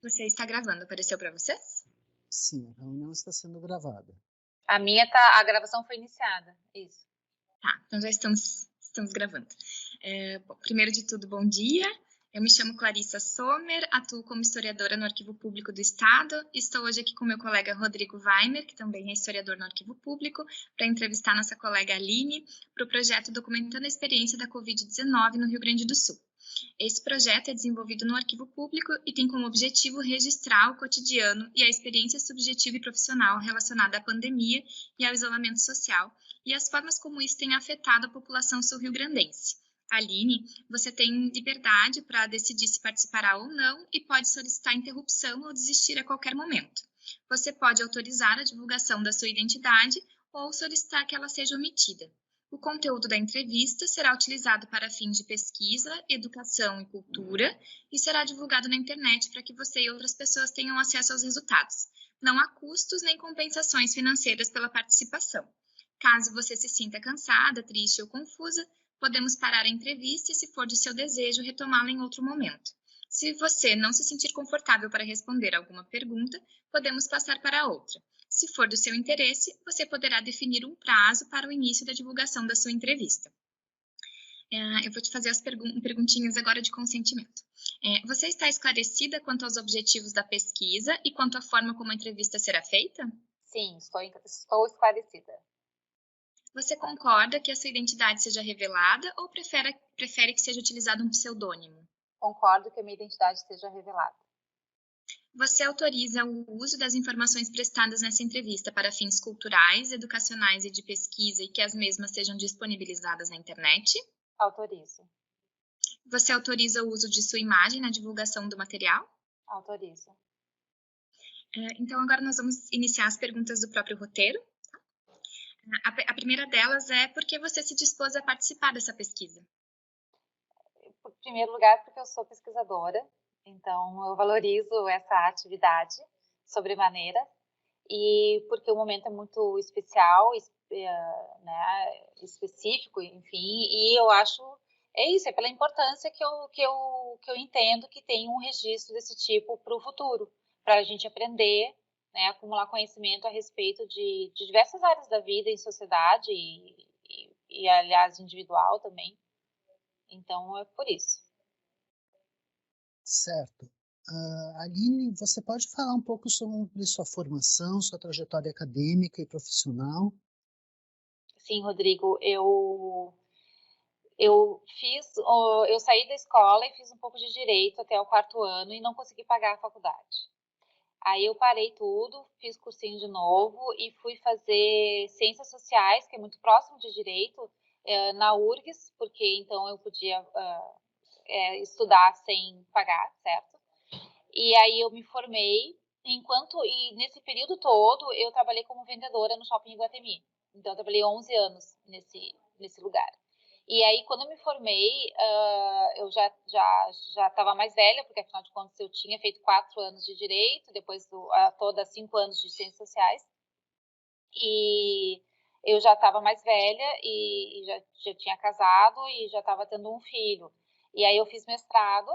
Você está gravando, apareceu para vocês? Sim, a reunião está sendo gravada. A gravação foi iniciada, isso. Tá, então já estamos gravando. Bom, primeiro de tudo, bom dia. Eu me chamo Clarissa Sommer, atuo como historiadora no Arquivo Público do Estado. Estou hoje aqui com meu colega Rodrigo Weimer, que também é historiador no Arquivo Público, para entrevistar nossa colega Aline para o projeto Documentando a Experiência da Covid-19 no Rio Grande do Sul. Esse projeto é desenvolvido no Arquivo Público e tem como objetivo registrar o cotidiano e a experiência subjetiva e profissional relacionada à pandemia e ao isolamento social e as formas como isso tem afetado a população sul-riograndense. Aline, você tem liberdade para decidir se participará ou não e pode solicitar interrupção ou desistir a qualquer momento. Você pode autorizar a divulgação da sua identidade ou solicitar que ela seja omitida. O conteúdo da entrevista será utilizado para fins de pesquisa, educação e cultura e será divulgado na internet para que você e outras pessoas tenham acesso aos resultados. Não há custos nem compensações financeiras pela participação. Caso você se sinta cansada, triste ou confusa, podemos parar a entrevista e, se for de seu desejo, retomá-la em outro momento. Se você não se sentir confortável para responder alguma pergunta, podemos passar para outra. Se for do seu interesse, você poderá definir um prazo para o início da divulgação da sua entrevista. Eu vou te fazer as perguntinhas agora de consentimento. Você está esclarecida quanto aos objetivos da pesquisa e quanto à forma como a entrevista será feita? Sim, estou esclarecida. Você concorda que a sua identidade seja revelada ou prefere que seja utilizado um pseudônimo? Concordo que a minha identidade seja revelada. Você autoriza o uso das informações prestadas nessa entrevista para fins culturais, educacionais e de pesquisa e que as mesmas sejam disponibilizadas na internet? Autorizo. Você autoriza o uso de sua imagem na divulgação do material? Autorizo. Então, agora nós vamos iniciar as perguntas do próprio roteiro. A primeira delas é: por que você se dispôs a participar dessa pesquisa? Em primeiro lugar, porque eu sou pesquisadora, então eu valorizo essa atividade sobremaneira, e porque o momento é muito especial, né, específico, enfim, e eu acho, é pela importância que eu entendo que tem um registro desse tipo para o futuro, para a gente aprender, né, acumular conhecimento a respeito de diversas áreas da vida em sociedade e aliás, individual também. Então, é por isso. Certo. Aline, você pode falar um pouco sobre sua formação, sua trajetória acadêmica e profissional? Sim, Rodrigo, eu saí da escola e fiz um pouco de direito até o 4º ano e não consegui pagar a faculdade. Aí eu parei tudo, fiz cursinho de novo e fui fazer ciências sociais, que é muito próximo de direito, na URGS, porque então eu podia estudar sem pagar, certo? E aí eu me formei, e nesse período todo eu trabalhei como vendedora no Shopping Iguatemi. Então eu trabalhei 11 anos nesse lugar. E aí quando eu me formei, eu já estava mais velha, porque afinal de contas eu tinha feito 4 anos de direito, depois toda 5 anos de ciências sociais. E eu já estava mais velha e já tinha casado e já estava tendo um filho. E aí eu fiz mestrado,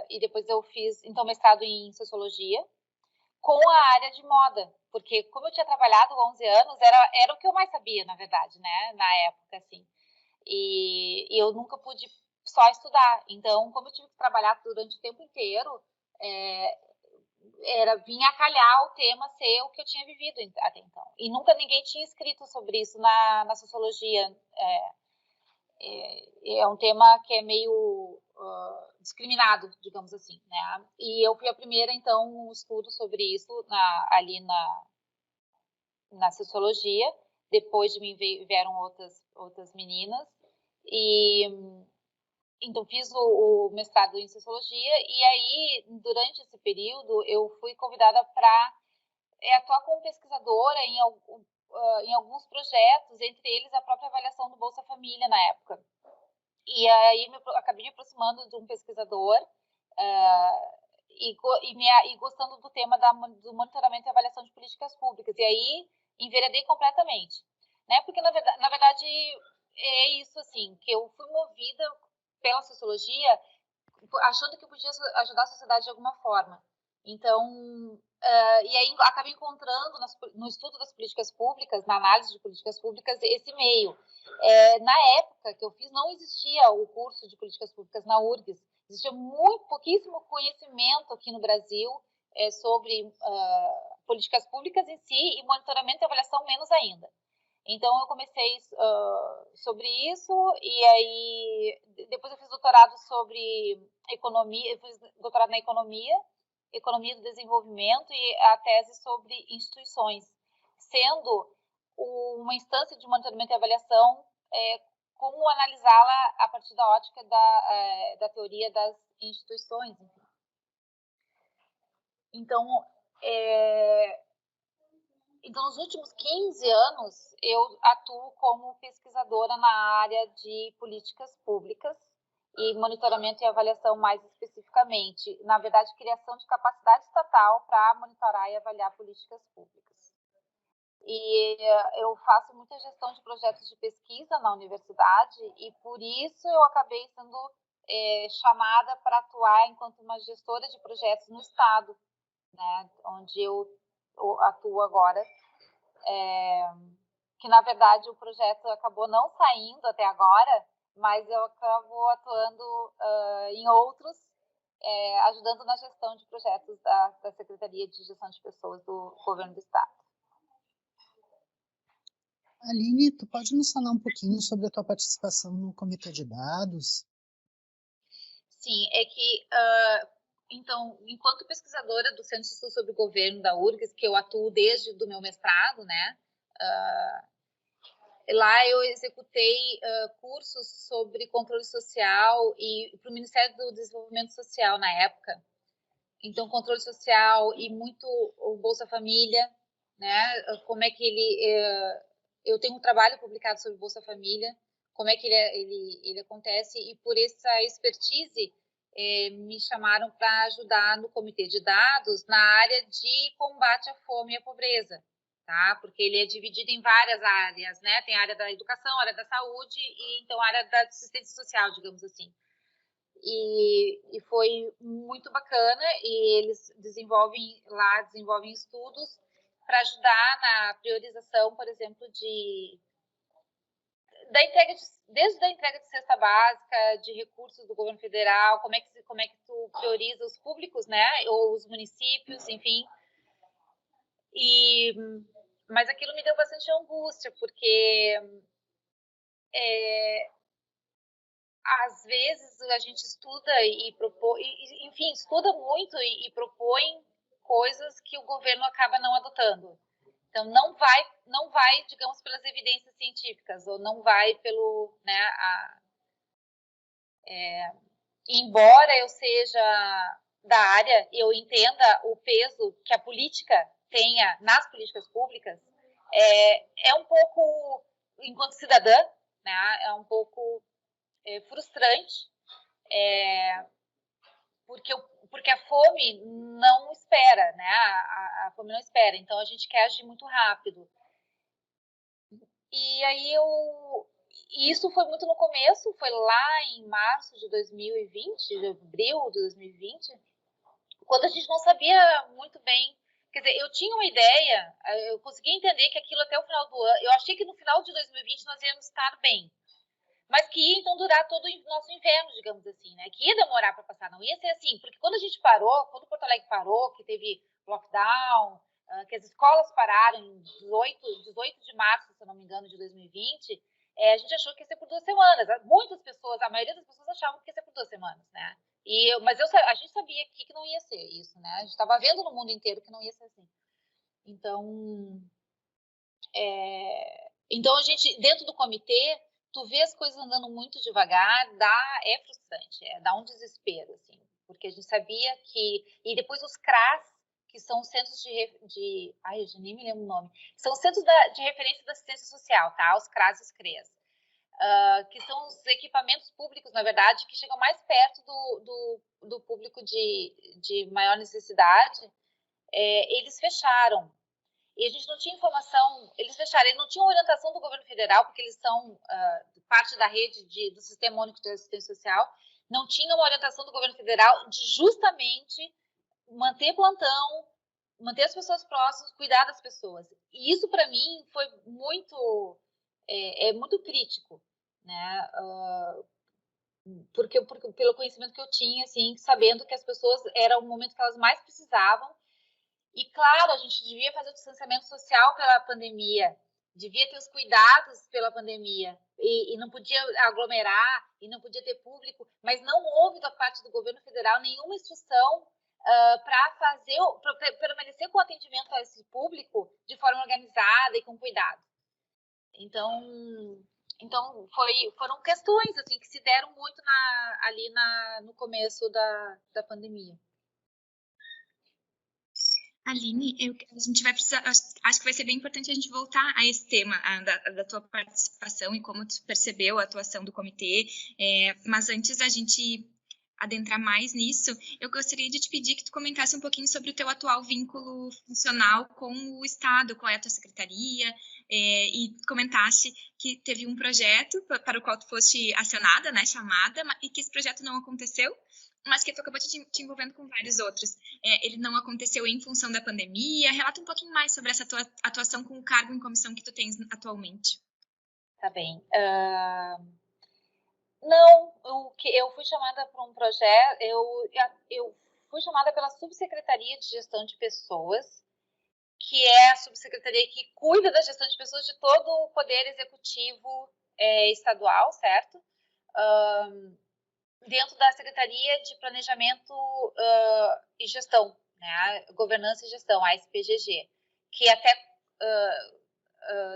e depois eu fiz, então, mestrado em Sociologia, com a área de moda, porque como eu tinha trabalhado 11 anos, era o que eu mais sabia, na verdade, né, na época, assim. E eu nunca pude só estudar, então, como eu tive que trabalhar durante o tempo inteiro, vinha a calhar o tema ser o que eu tinha vivido até então. E nunca ninguém tinha escrito sobre isso na Sociologia. É um tema que é meio discriminado, digamos assim, né? E eu fui a primeira, então, um estudo sobre isso ali na Sociologia. Depois de mim vieram outras meninas. E então fiz o mestrado em Sociologia e aí, durante esse período, eu fui convidada para atuar como pesquisadora em alguns projetos, entre eles a própria avaliação do Bolsa Família na época. E aí acabei me aproximando de um pesquisador e gostando do tema do monitoramento e avaliação de políticas públicas. E aí enveredei completamente, né? Porque na verdade é isso, assim, que eu fui movida pela sociologia achando que eu podia ajudar a sociedade de alguma forma. Então, e aí acabei encontrando no estudo das políticas públicas, na análise de políticas públicas, esse meio. Na época que eu fiz, não existia o curso de políticas públicas na URGS. Existia pouquíssimo conhecimento aqui no Brasil sobre políticas públicas em si, e monitoramento e avaliação menos ainda. Então, eu comecei sobre isso, e aí depois eu fiz doutorado sobre economia, eu fiz doutorado na economia do desenvolvimento, e a tese sobre instituições, sendo uma instância de monitoramento e avaliação, como analisá-la a partir da ótica da teoria das instituições. Então, nos últimos 15 anos, eu atuo como pesquisadora na área de políticas públicas e monitoramento e avaliação mais especificamente. Na verdade, criação de capacidade estatal para monitorar e avaliar políticas públicas. E eu faço muita gestão de projetos de pesquisa na universidade, e por isso eu acabei sendo chamada para atuar enquanto uma gestora de projetos no Estado, né, onde eu atuo agora, que na verdade o projeto acabou não saindo até agora, mas eu acabo atuando em outros, ajudando na gestão de projetos da Secretaria de Gestão de Pessoas do Governo do Estado. Aline, tu pode nos falar um pouquinho sobre a tua participação no Comitê de Dados? Sim, é que então, enquanto pesquisadora do Centro de Estudos sobre o Governo da URGS, que eu atuo desde o meu mestrado, né? Lá eu executei cursos sobre controle social e para o Ministério do Desenvolvimento Social na época. Então, controle social e muito o Bolsa Família, né? Como é que eu tenho um trabalho publicado sobre Bolsa Família, como é que ele acontece, e por essa expertise me chamaram para ajudar no Comitê de Dados na área de combate à fome e à pobreza, tá? Porque ele é dividido em várias áreas, né? Tem a área da educação, a área da saúde e então a área da assistência social, digamos assim. E foi muito bacana, e eles desenvolvem estudos para ajudar na priorização, por exemplo, desde a entrega de cesta básica, de recursos do governo federal, como é que tu prioriza os públicos, né, ou os municípios, enfim. Mas aquilo me deu bastante angústia, porque às vezes a gente estuda e propõe, enfim, estuda muito e propõe coisas que o governo acaba não adotando. Então, não vai, digamos, pelas evidências científicas, ou não vai pelo, né, embora eu seja da área e eu entenda o peso que a política tenha nas políticas públicas, é um pouco, enquanto cidadã, né, é um pouco frustrante, porque a fome não espera, né? A fome não espera, então a gente quer agir muito rápido. E aí isso foi muito no começo, foi lá em março de 2020, de abril de 2020, quando a gente não sabia muito bem. Quer dizer, eu tinha uma ideia, eu conseguia entender que aquilo até o final do ano, eu achei que no final de 2020 nós íamos estar bem, mas que ia então durar todo o nosso inverno, digamos assim, né? Que ia demorar para passar, não ia ser assim, porque quando a gente parou, quando Porto Alegre parou, que teve lockdown, que as escolas pararam em 18 de março, se eu não me engano, de 2020, a gente achou que ia ser por 2 semanas. Muitas pessoas, a maioria das pessoas achavam que ia ser por 2 semanas, né? Mas a gente sabia aqui que não ia ser isso, né? A gente estava vendo no mundo inteiro que não ia ser assim. Então a gente, dentro do comitê, tu vê as coisas andando muito devagar, é frustrante, dá um desespero, assim, porque a gente sabia que... E depois os CRAS, que são os centros ai, eu nem me lembro o nome, são os centros de referência da assistência social, tá? Os CRAS e os CREAS, que são os equipamentos públicos, na verdade, que chegam mais perto do público de maior necessidade. Eles fecharam. E a gente não tinha informação, eles fecharam, eles não tinham orientação do governo federal, porque eles são parte da rede do Sistema Único de Assistência Social, não tinha uma orientação do governo federal de justamente manter plantão, manter as pessoas próximas, cuidar das pessoas. E isso, para mim, foi muito, muito crítico, né? Porque pelo conhecimento que eu tinha, assim, sabendo que as pessoas era o momento que elas mais precisavam. E, claro, a gente devia fazer o distanciamento social pela pandemia, devia ter os cuidados pela pandemia, e não podia aglomerar, e não podia ter público, mas não houve da parte do governo federal nenhuma instrução para permanecer com o atendimento a esse público de forma organizada e com cuidado. Então foram questões assim que se deram muito no começo da pandemia. Aline, a gente vai precisar, acho que vai ser bem importante a gente voltar a esse tema da tua participação e como tu percebeu a atuação do comitê, mas antes a gente adentrar mais nisso, eu gostaria de te pedir que tu comentasse um pouquinho sobre o teu atual vínculo funcional com o Estado, qual é a tua secretaria, e comentasse que teve um projeto para o qual tu foste acionada, né, chamada, e que esse projeto não aconteceu, mas que tu acabou te envolvendo com vários outros. Ele não aconteceu em função da pandemia. Relata um pouquinho mais sobre essa tua atuação com o cargo em comissão que tu tens atualmente. Tá bem. Não, eu fui chamada para um projeto, eu fui chamada pela Subsecretaria de Gestão de Pessoas, que é a subsecretaria que cuida da gestão de pessoas de todo o poder executivo estadual, certo? Dentro da Secretaria de Planejamento e Gestão, né? Governança e Gestão, a SPGG, que até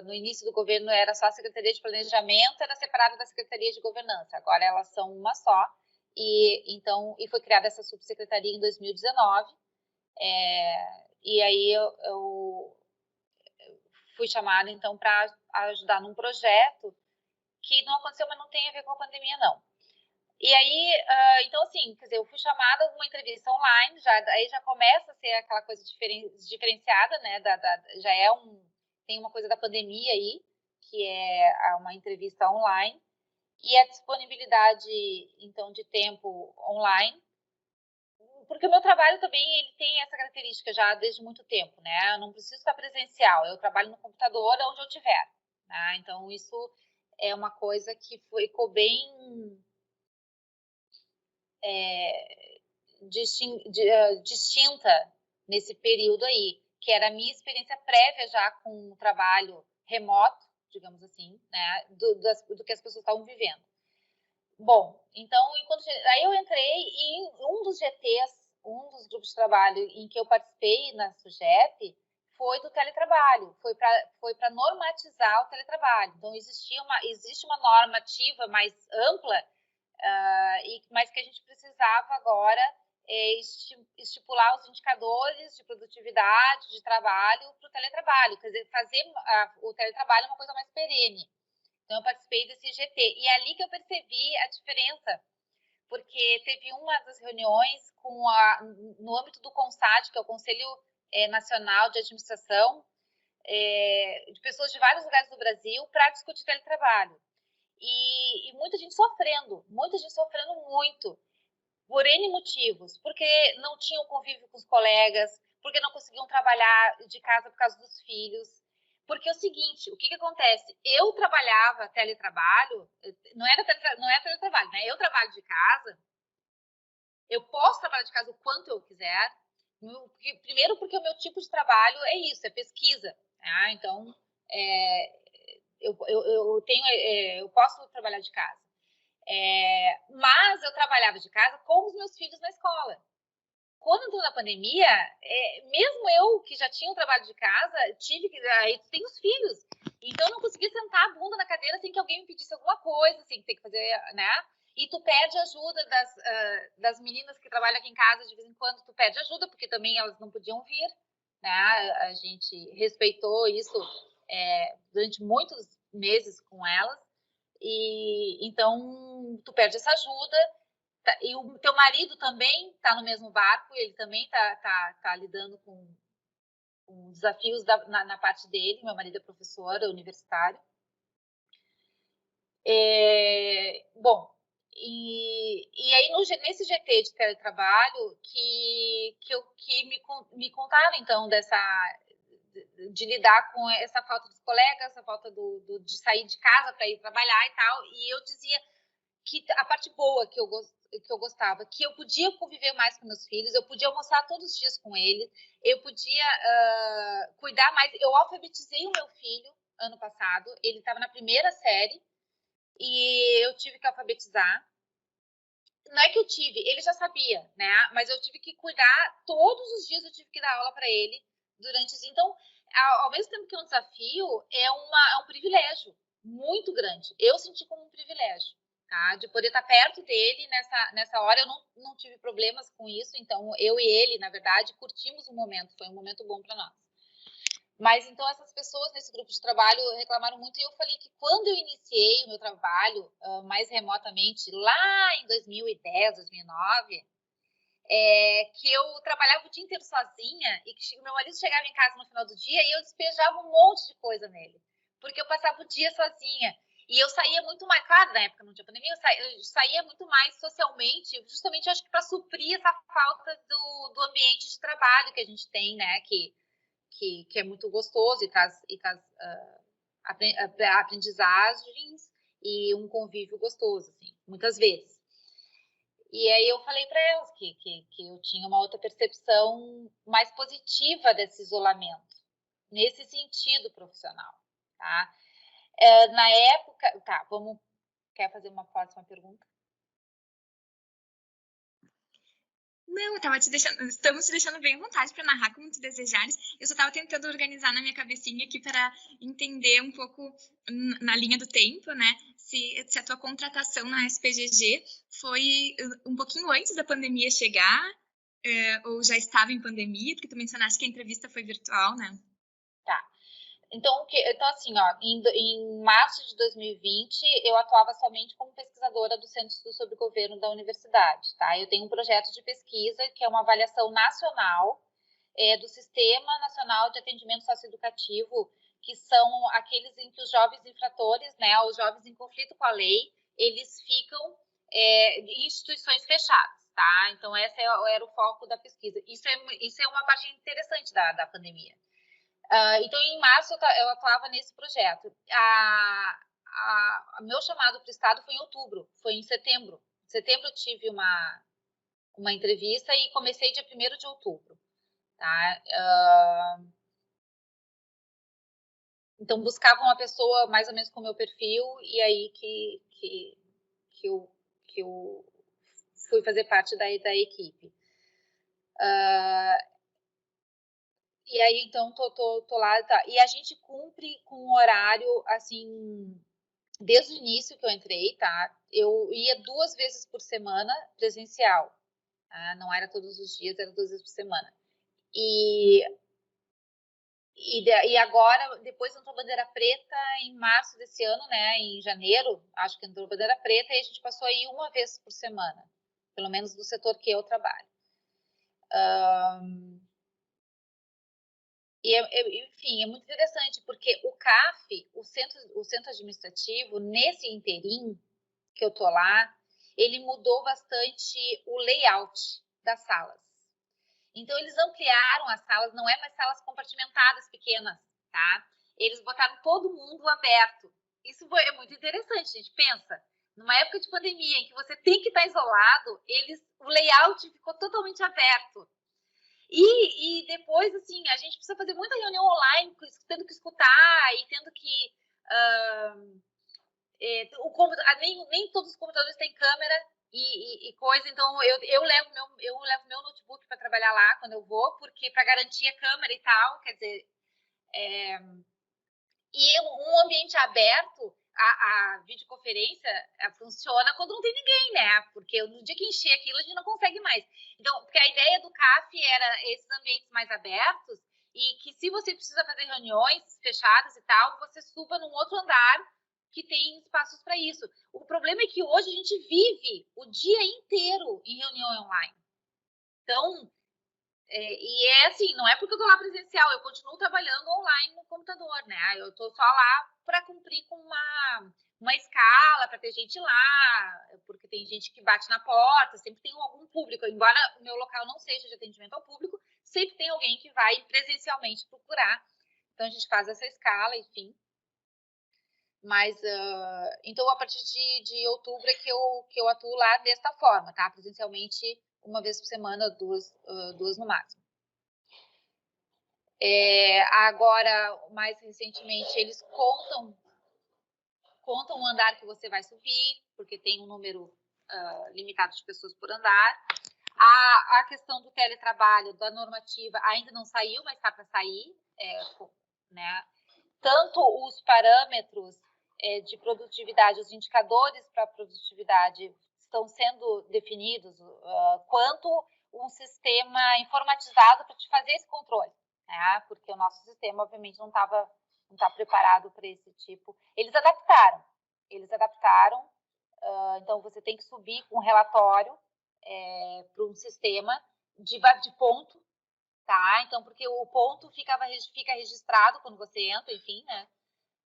no início do governo era só a Secretaria de Planejamento, era separada da Secretaria de Governança, agora elas são uma só, e foi criada essa subsecretaria em 2019, e aí eu fui chamada então para ajudar num projeto que não aconteceu, mas não tem a ver com a pandemia, não. E aí, então assim, quer dizer, eu fui chamada numa entrevista online, aí já começa a ser aquela coisa diferenciada, né, tem uma coisa da pandemia aí, que é uma entrevista online, e a disponibilidade, então, de tempo online, porque o meu trabalho também, ele tem essa característica já desde muito tempo, né, eu não preciso estar presencial, eu trabalho no computador onde eu estiver, né, então isso é uma coisa que ficou bem distinta nesse período aí, que era a minha experiência prévia já com o trabalho remoto, digamos assim, né, do que as pessoas estavam vivendo. Bom, então, aí eu entrei e um dos GTs, um dos grupos de trabalho em que eu participei na SUGEP, foi do teletrabalho, foi para normatizar o teletrabalho. Então, existe uma normativa mais ampla, mas que a gente precisava agora estipular os indicadores de produtividade, de trabalho para o teletrabalho, quer dizer, fazer o teletrabalho uma coisa mais perene. Então, eu participei desse GT, e é ali que eu percebi a diferença, porque teve uma das reuniões no âmbito do CONSAD, que é o Conselho Nacional de Administração, de pessoas de vários lugares do Brasil, para discutir teletrabalho. E muita gente sofrendo muito, por N motivos, porque não tinham convívio com os colegas, porque não conseguiam trabalhar de casa por causa dos filhos. Porque é o seguinte, o que acontece? Eu trabalhava teletrabalho, não é teletrabalho, né? Eu trabalho de casa, eu posso trabalhar de casa o quanto eu quiser, primeiro porque o meu tipo de trabalho é isso, é pesquisa. Tá? Então, eu posso trabalhar de casa. Mas eu trabalhava de casa com os meus filhos na escola. Quando entrou na pandemia, mesmo eu que já tinha um trabalho de casa, aí tem os filhos. Então eu não conseguia sentar a bunda na cadeira sem que alguém me pedisse alguma coisa, assim, que tem que fazer, né? E tu pede ajuda das meninas que trabalham aqui em casa, de vez em quando tu pede ajuda, porque também elas não podiam vir, né? A gente respeitou isso durante muitos meses com elas. E então tu pede essa ajuda, e o teu marido também está no mesmo barco, ele também está lidando com desafios na parte dele. Meu marido é professor universitário. Bom, E aí, nesse GT de teletrabalho, que me contaram, então, de lidar com essa falta dos colegas, essa falta de sair de casa para ir trabalhar e tal. E eu dizia que a parte boa que eu gostava, que eu podia conviver mais com meus filhos, eu podia almoçar todos os dias com eles, eu podia cuidar mais. Eu alfabetizei o meu filho ano passado, ele estava na primeira série e eu tive que alfabetizar. Não é que eu tive, ele já sabia, né? Mas eu tive que cuidar, todos os dias eu tive que dar aula para ele durante isso. Então, ao mesmo tempo que é um desafio, é um privilégio muito grande. Eu senti como um privilégio, tá? De poder estar perto dele nessa hora. Eu não tive problemas com isso, então eu e ele, na verdade, curtimos o momento. Foi um momento bom para nós. Mas então essas pessoas nesse grupo de trabalho reclamaram muito e eu falei que quando eu iniciei o meu trabalho mais remotamente, lá em 2010, 2009, que eu trabalhava o dia inteiro sozinha e que meu marido chegava em casa no final do dia e eu despejava um monte de coisa nele, porque eu passava o dia sozinha. E eu saía muito mais, claro, na época não tinha pandemia, eu saía muito mais socialmente, justamente acho que para suprir essa falta do ambiente de trabalho que a gente tem, né, que é muito gostoso e traz aprendizagens e um convívio gostoso, assim, muitas vezes. E aí eu falei para elas que eu tinha uma outra percepção mais positiva desse isolamento, nesse sentido profissional, tá? Na época... Tá, quer fazer uma próxima pergunta? Não, estamos te deixando bem à vontade para narrar como tu desejares. Eu só estava tentando organizar na minha cabecinha aqui para entender um pouco na linha do tempo, né? Se a tua contratação na SPGG foi um pouquinho antes da pandemia chegar, ou já estava em pandemia, porque tu mencionaste que a entrevista foi virtual, né? Tá. Então, assim, ó, em março de 2020, eu atuava somente como pesquisadora do Centro de Estudos sobre Governo da universidade, tá? Eu tenho um projeto de pesquisa que é uma avaliação nacional do Sistema Nacional de Atendimento Socioeducativo, que são aqueles em que os jovens infratores, né, os jovens em conflito com a lei, eles ficam em instituições fechadas, tá? Então, esse era o foco da pesquisa. Isso é uma parte interessante da pandemia. Então, em março, eu atuava nesse projeto. Meu chamado para o Estado foi em outubro, foi em setembro. Em setembro eu tive uma entrevista e comecei dia 1º de outubro. Tá? Então, buscava uma pessoa mais ou menos com o meu perfil e aí que eu fui fazer parte da equipe. E aí, então, tô lá, tá. E a gente cumpre com um horário, assim, desde o início que eu entrei, tá? Eu ia 2 vezes por semana presencial, tá? Não era todos os dias, era 2 vezes por semana. E agora, depois entrou bandeira preta em março desse ano, né? Em janeiro, acho que entrou bandeira preta e a gente passou aí 1 vez por semana, pelo menos do setor que eu trabalho. Enfim, é muito interessante, porque o CAF, o centro administrativo, nesse interim que eu tô lá, ele mudou bastante o layout das salas. Então, eles ampliaram as salas, não é mais salas compartimentadas pequenas, tá? Eles botaram todo mundo aberto. Isso é muito interessante, gente. Pensa, numa época de pandemia em que você tem que estar isolado, o layout ficou totalmente aberto. E depois, assim, a gente precisa fazer muita reunião online, tendo que escutar e tendo que... nem todos os computadores têm câmera e coisa, então eu levo meu notebook para trabalhar lá quando eu vou, porque para garantir a câmera e tal, quer dizer... E um ambiente aberto, a videoconferência funciona quando não tem ninguém, né? Porque no dia que encher aquilo, a gente não consegue mais. Então, porque a ideia do CAF era esses ambientes mais abertos e que se você precisa fazer reuniões fechadas e tal, você suba num outro andar que tem espaços para isso. O problema é que hoje a gente vive o dia inteiro em reunião online. Então, E é assim, não é porque eu tô lá presencial, eu continuo trabalhando online no computador, né? Eu tô só lá para cumprir com uma escala, para ter gente lá, porque tem gente que bate na porta, sempre tem algum público. Embora o meu local não seja de atendimento ao público, sempre tem alguém que vai presencialmente procurar. Então a gente faz essa escala, enfim. Mas, então, a partir de outubro é que eu atuo lá desta forma, tá? Presencialmente, uma vez por semana, duas no máximo. Agora, mais recentemente, eles contam o andar que você vai subir, porque tem um número limitado de pessoas por andar. A questão do teletrabalho, da normativa, ainda não saiu, mas está para sair, né? Tanto os parâmetros de produtividade, os indicadores para produtividade estão sendo definidos, quanto um sistema informatizado para te fazer esse controle, né? Porque o nosso sistema, obviamente, não está preparado para esse tipo. Eles adaptaram. Então, você tem que subir com um relatório para um sistema de ponto, tá? Então, porque o ponto fica registrado quando você entra, enfim, né?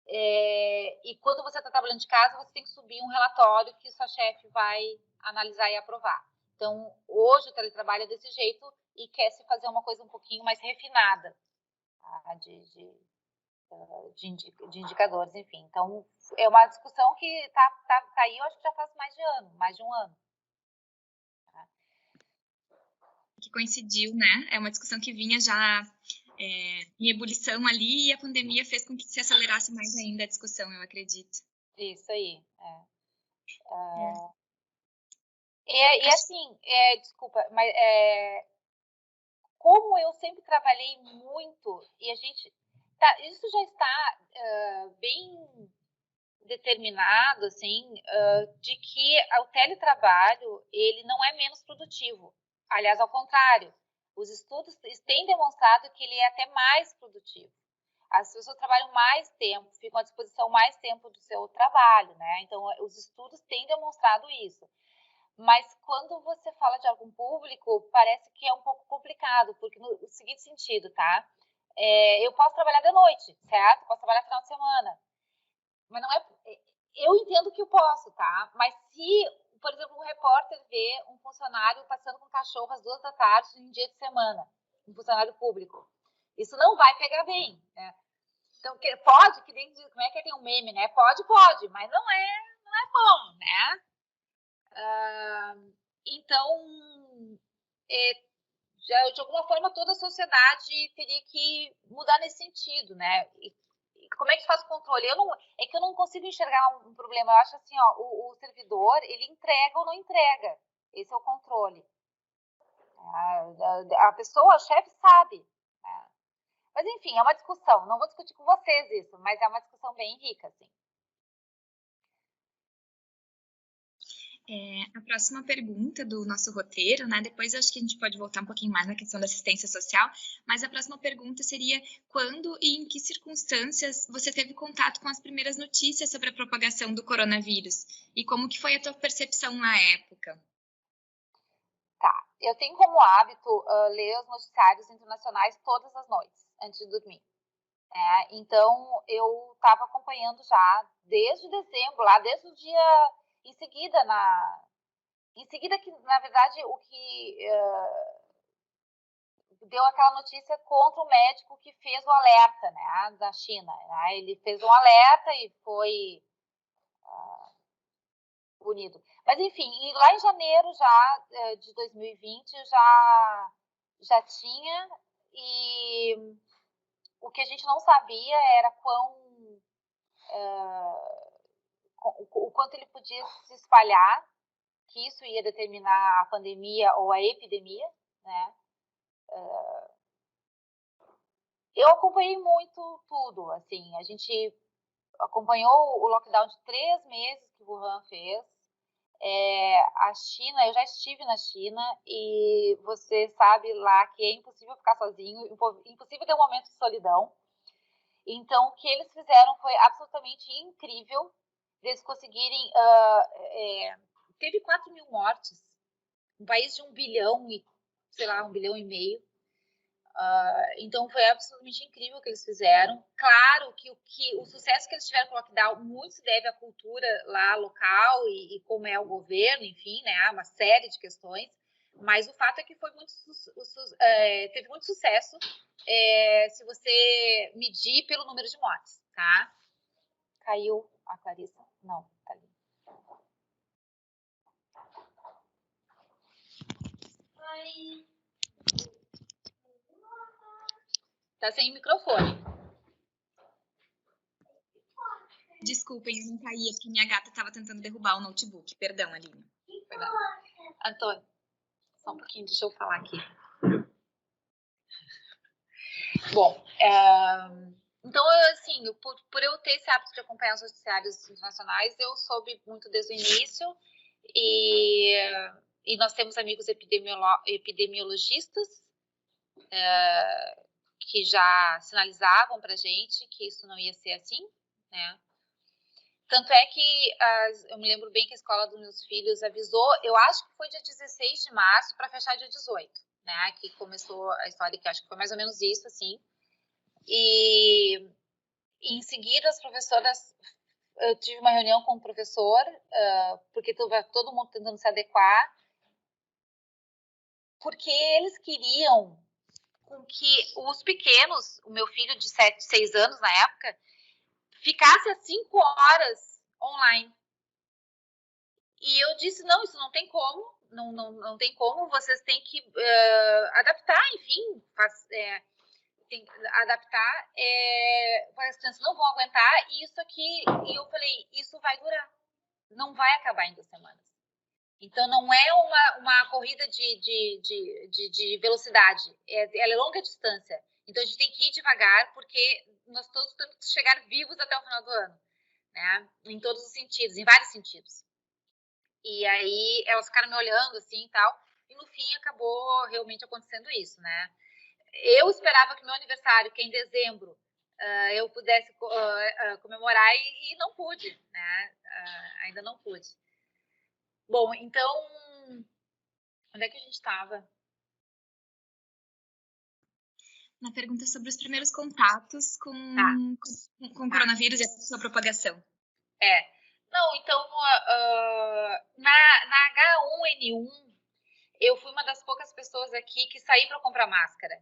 E quando você está trabalhando de casa, você tem que subir um relatório que sua chefe vai analisar e aprovar. Então, hoje o teletrabalho é desse jeito e quer se fazer uma coisa um pouquinho mais refinada, tá? de indicadores, enfim. Então, é uma discussão que tá aí, eu acho que já faz mais de um ano. Que coincidiu, né? É uma discussão que vinha já em ebulição ali e a pandemia fez com que se acelerasse mais ainda a discussão, eu acredito. Isso aí. E assim, desculpa, mas como eu sempre trabalhei muito e a gente... isso já está bem determinado, assim, de que o teletrabalho, ele não é menos produtivo. Aliás, ao contrário, os estudos têm demonstrado que ele é até mais produtivo. As pessoas trabalham mais tempo, ficam à disposição mais tempo do seu trabalho, né? Então, os estudos têm demonstrado isso. Mas quando você fala de órgão público, parece que é um pouco complicado, porque no seguinte sentido, tá? Eu posso trabalhar de noite, certo? Posso trabalhar final de semana. Mas não é... Eu entendo que eu posso, tá? Mas se, por exemplo, um repórter vê um funcionário passando com cachorro às 2 da tarde em dia de semana, um funcionário público, isso não vai pegar bem, né? Então, pode, como é que tem um meme, né? Pode, mas não é bom, né? Então, já, de alguma forma, toda a sociedade teria que mudar nesse sentido, né? E como é que faz o controle? É que eu não consigo enxergar um problema. Eu acho assim, ó, o servidor, ele entrega ou não entrega. Esse é o controle. A pessoa, a chefe, sabe. Né? Mas, enfim, é uma discussão. Não vou discutir com vocês isso, mas é uma discussão bem rica, assim. A próxima pergunta do nosso roteiro, né? Depois eu acho que a gente pode voltar um pouquinho mais na questão da assistência social, mas a próxima pergunta seria: quando e em que circunstâncias você teve contato com as primeiras notícias sobre a propagação do coronavírus? E como que foi a tua percepção na época? Tá, eu tenho como hábito ler os noticiários internacionais todas as noites, antes de dormir. Então, eu estava acompanhando já desde dezembro, lá desde o dia em seguida, que, na verdade, o que deu aquela notícia contra o médico que fez o alerta, né, da China. Né? Ele fez um alerta e foi punido. Mas, enfim, e lá em janeiro já de 2020 já tinha, e o que a gente não sabia era o quanto ele podia se espalhar, que isso ia determinar a pandemia ou a epidemia, né? Eu acompanhei muito tudo, assim, a gente acompanhou o lockdown de 3 meses que o Wuhan fez. A China, eu já estive na China e você sabe lá que é impossível ficar sozinho, impossível ter um momento de solidão. Então, o que eles fizeram foi absolutamente incrível. Eles conseguirem... teve 4 mil mortes. Um país de 1 bilhão e, sei lá, 1,5 bilhão. Então foi absolutamente incrível o que eles fizeram. Claro que o sucesso que eles tiveram com o lockdown muito se deve à cultura lá local e como é o governo, enfim, né, uma série de questões. Mas o fato é que foi teve muito sucesso se você medir pelo número de mortes, tá? Caiu a Clarissa? Não, tá ali. Tá sem microfone. Desculpem, eu não caía porque minha gata estava tentando derrubar o notebook. Perdão, Aline. Antônio, só um pouquinho, deixa eu falar aqui. Bom, então, assim, por eu ter esse hábito de acompanhar os noticiários internacionais, eu soube muito desde o início e nós temos amigos epidemiologistas que já sinalizavam para a gente que isso não ia ser assim, né? Tanto é que eu me lembro bem que a escola dos meus filhos avisou, eu acho que foi dia 16 de março para fechar dia 18, né? Que começou a história, que acho que foi mais ou menos isso, assim. E em seguida as professoras, eu tive uma reunião com o professor, porque todo mundo tentando se adequar, porque eles queriam com que os pequenos, o meu filho de 6 anos na época, ficasse às 5 horas online. E eu disse, não, isso não tem como, não tem como, vocês têm que adaptar, enfim, tem que adaptar, as crianças não vão aguentar isso aqui, e eu falei, isso vai durar, não vai acabar em 2 semanas. Então, não é uma corrida de velocidade, ela é longa distância. Então, a gente tem que ir devagar, porque nós todos temos que chegar vivos até o final do ano, né? Em todos os sentidos, em vários sentidos. E aí, elas ficaram me olhando, assim, e tal, e no fim acabou realmente acontecendo isso, né? Eu esperava que meu aniversário, que é em dezembro, eu pudesse comemorar e não pude, né? Ainda não pude. Bom, então, onde é que a gente estava? Na pergunta sobre os primeiros contatos com coronavírus e a sua propagação. Não, então, na H1N1, eu fui uma das poucas pessoas aqui que saí para comprar máscara.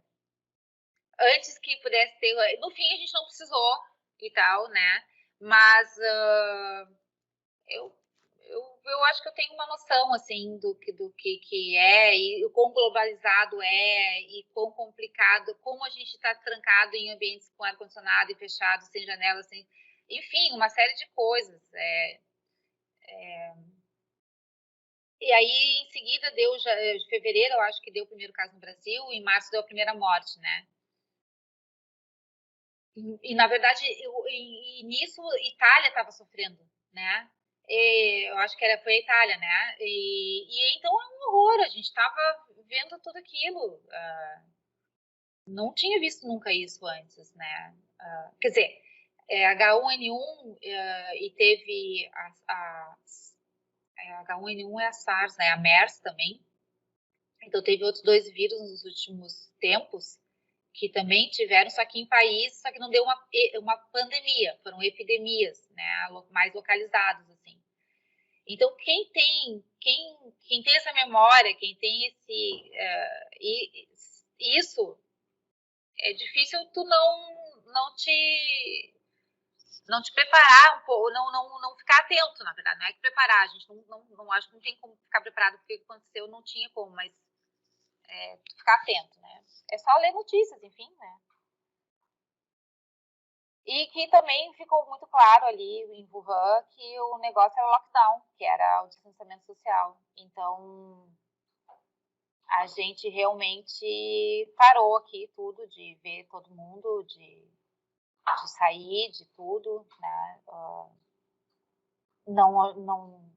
Antes que pudesse ter... No fim, a gente não precisou e tal, né? Mas eu acho que eu tenho uma noção, assim, do que é, e o quão globalizado é, e quão complicado, como a gente está trancado em ambientes com ar-condicionado e fechado, sem janelas, sem... Enfim, uma série de coisas. E aí, em seguida, deu já, de fevereiro, eu acho que deu o primeiro caso no Brasil, e em março deu a primeira morte, né? E na verdade, nisso, Itália estava sofrendo, né? Eu acho que foi a Itália, né? E então é um horror, a gente estava vendo tudo aquilo. Não tinha visto nunca isso antes, né? Quer dizer, H1N1 e teve H1N1 é a SARS, né? A MERS também. Então teve outros 2 vírus nos últimos tempos que também tiveram, só que em países, só que não deu uma pandemia, foram epidemias, né, mais localizadas, assim. Então, quem tem essa memória, quem tem isso, é difícil tu não te preparar um pouco, não ficar atento, na verdade, não é que preparar, a gente não acho que não tem como ficar preparado, porque aconteceu, não tinha como, mas ficar atento, né? É só ler notícias, enfim, né? E que também ficou muito claro ali em Wuhan que o negócio era o lockdown, que era o distanciamento social. Então, a gente realmente parou aqui tudo, de ver todo mundo, de sair, de tudo, né? Não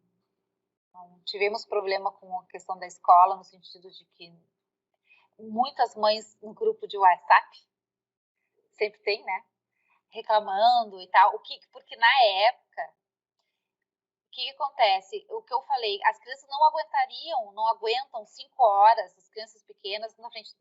tivemos problema com a questão da escola, no sentido de que muitas mães no grupo de WhatsApp, sempre tem, né? Reclamando e tal, porque na época, que acontece? O que eu falei, as crianças não aguentam 5 horas, as crianças pequenas, na frente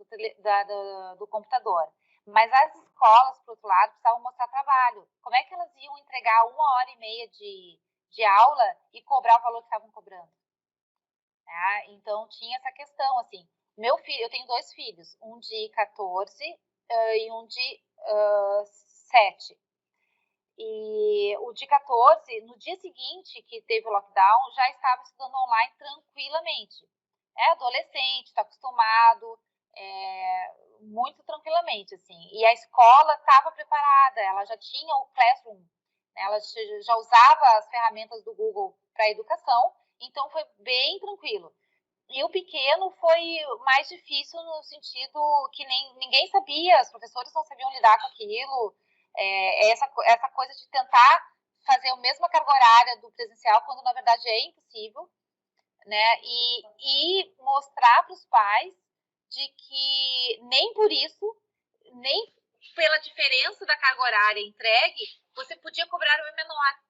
do computador. Mas as escolas, por outro lado, precisavam mostrar trabalho. Como é que elas iam entregar 1h30 de aula e cobrar o valor que estavam cobrando? Então, tinha essa questão, assim. Meu filho, eu tenho 2 filhos, um de 14 e um de 7. E o de 14, no dia seguinte que teve o lockdown, já estava estudando online tranquilamente. É adolescente, está acostumado, muito tranquilamente, assim. E a escola estava preparada, ela já tinha o Classroom, né? Ela já usava as ferramentas do Google para a educação, então foi bem tranquilo. E o pequeno foi mais difícil no sentido que ninguém sabia, os professores não sabiam lidar com aquilo. Essa coisa de tentar fazer a mesma carga horária do presencial, quando na verdade é impossível, né? E mostrar para os pais de que nem por isso, nem pela diferença da carga horária entregue, você podia cobrar o menor,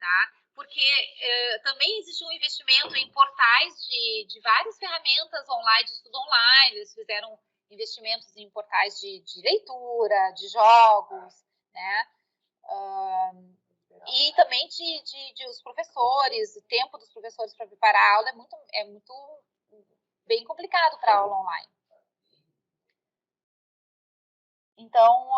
tá? Porque também existe um investimento em portais de várias ferramentas online, de estudo online. Eles fizeram investimentos em portais de leitura, de jogos, né? E também de os professores, o tempo dos professores para preparar a aula é muito bem complicado para a aula online. Então,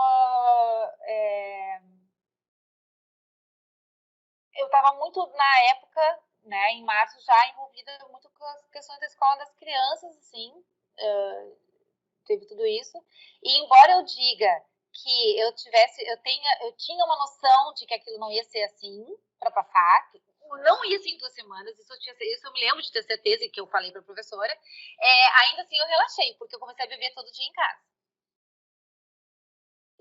eu estava muito, na época, né, em março, já envolvida muito com as questões da escola das crianças, assim, teve tudo isso. E embora eu diga que eu tinha uma noção de que aquilo não ia ser assim para passar, que não ia ser em 2 semanas, isso eu me lembro de ter certeza, e que eu falei para a professora, ainda assim eu relaxei, porque eu comecei a beber todo dia em casa.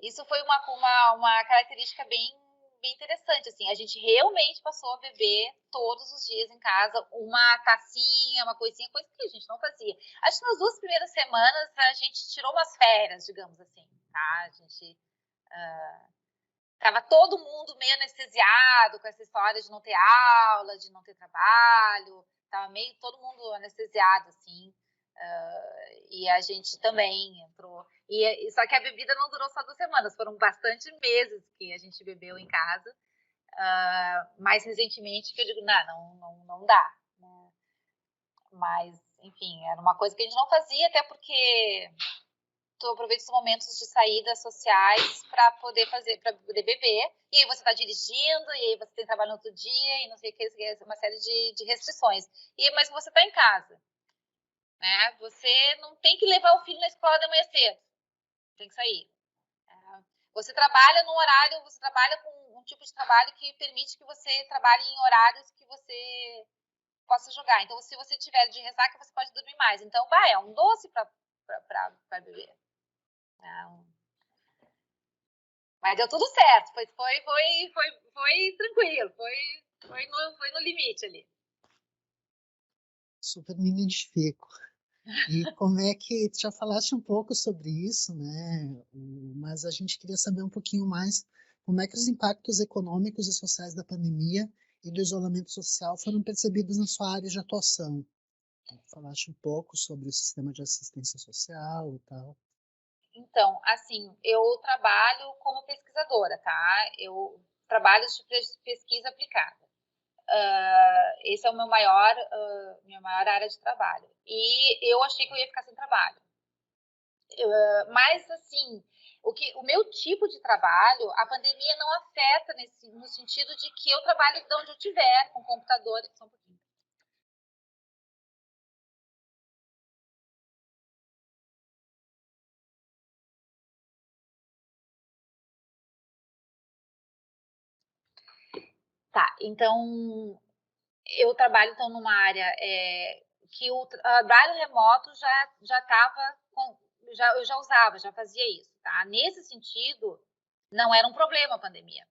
Isso foi uma característica bem interessante, assim, a gente realmente passou a beber todos os dias em casa, uma tacinha, uma coisinha, coisa que a gente não fazia. Acho que nas 2 primeiras semanas a gente tirou umas férias, digamos assim, tá? A gente tava todo mundo meio anestesiado com essa história de não ter aula, de não ter trabalho, tava meio todo mundo anestesiado, assim. E a gente também entrou. Só que a bebida não durou só 2 semanas, foram bastante meses que a gente bebeu em casa. Mais recentemente que eu digo, não dá. Né? Mas, enfim, era uma coisa que a gente não fazia, até porque tu aproveita os momentos de saídas sociais para poder beber, e aí você está dirigindo, e aí você tem trabalho no outro dia, e não sei o que, uma série de restrições. Mas você está em casa. Né? Você não tem que levar o filho na escola de manhã cedo. Tem que sair. Você trabalha num horário, você trabalha com um tipo de trabalho que permite que você trabalhe em horários que você possa jogar. Então, se você tiver de ressaca, você pode dormir mais. Então, é um doce para beber. Mas deu tudo certo. Foi tranquilo. Foi no limite ali. Super me identifico. E como é que, tu já falaste um pouco sobre isso, né? Mas a gente queria saber um pouquinho mais como é que os impactos econômicos e sociais da pandemia e do isolamento social foram percebidos na sua área de atuação. Falaste um pouco sobre o sistema de assistência social e tal. Então, assim, eu trabalho como pesquisadora, tá? Eu trabalho de pesquisa aplicada. Esse é o minha maior área de trabalho. E eu achei que eu ia ficar sem trabalho. Mas, assim, o meu tipo de trabalho, a pandemia não afeta no sentido de que eu trabalho de onde eu estiver, com computador. Só um pouquinho. Tá, então eu trabalho então numa área que o trabalho remoto já estava eu já usava, já fazia isso, tá? Nesse sentido, não era um problema a pandemia.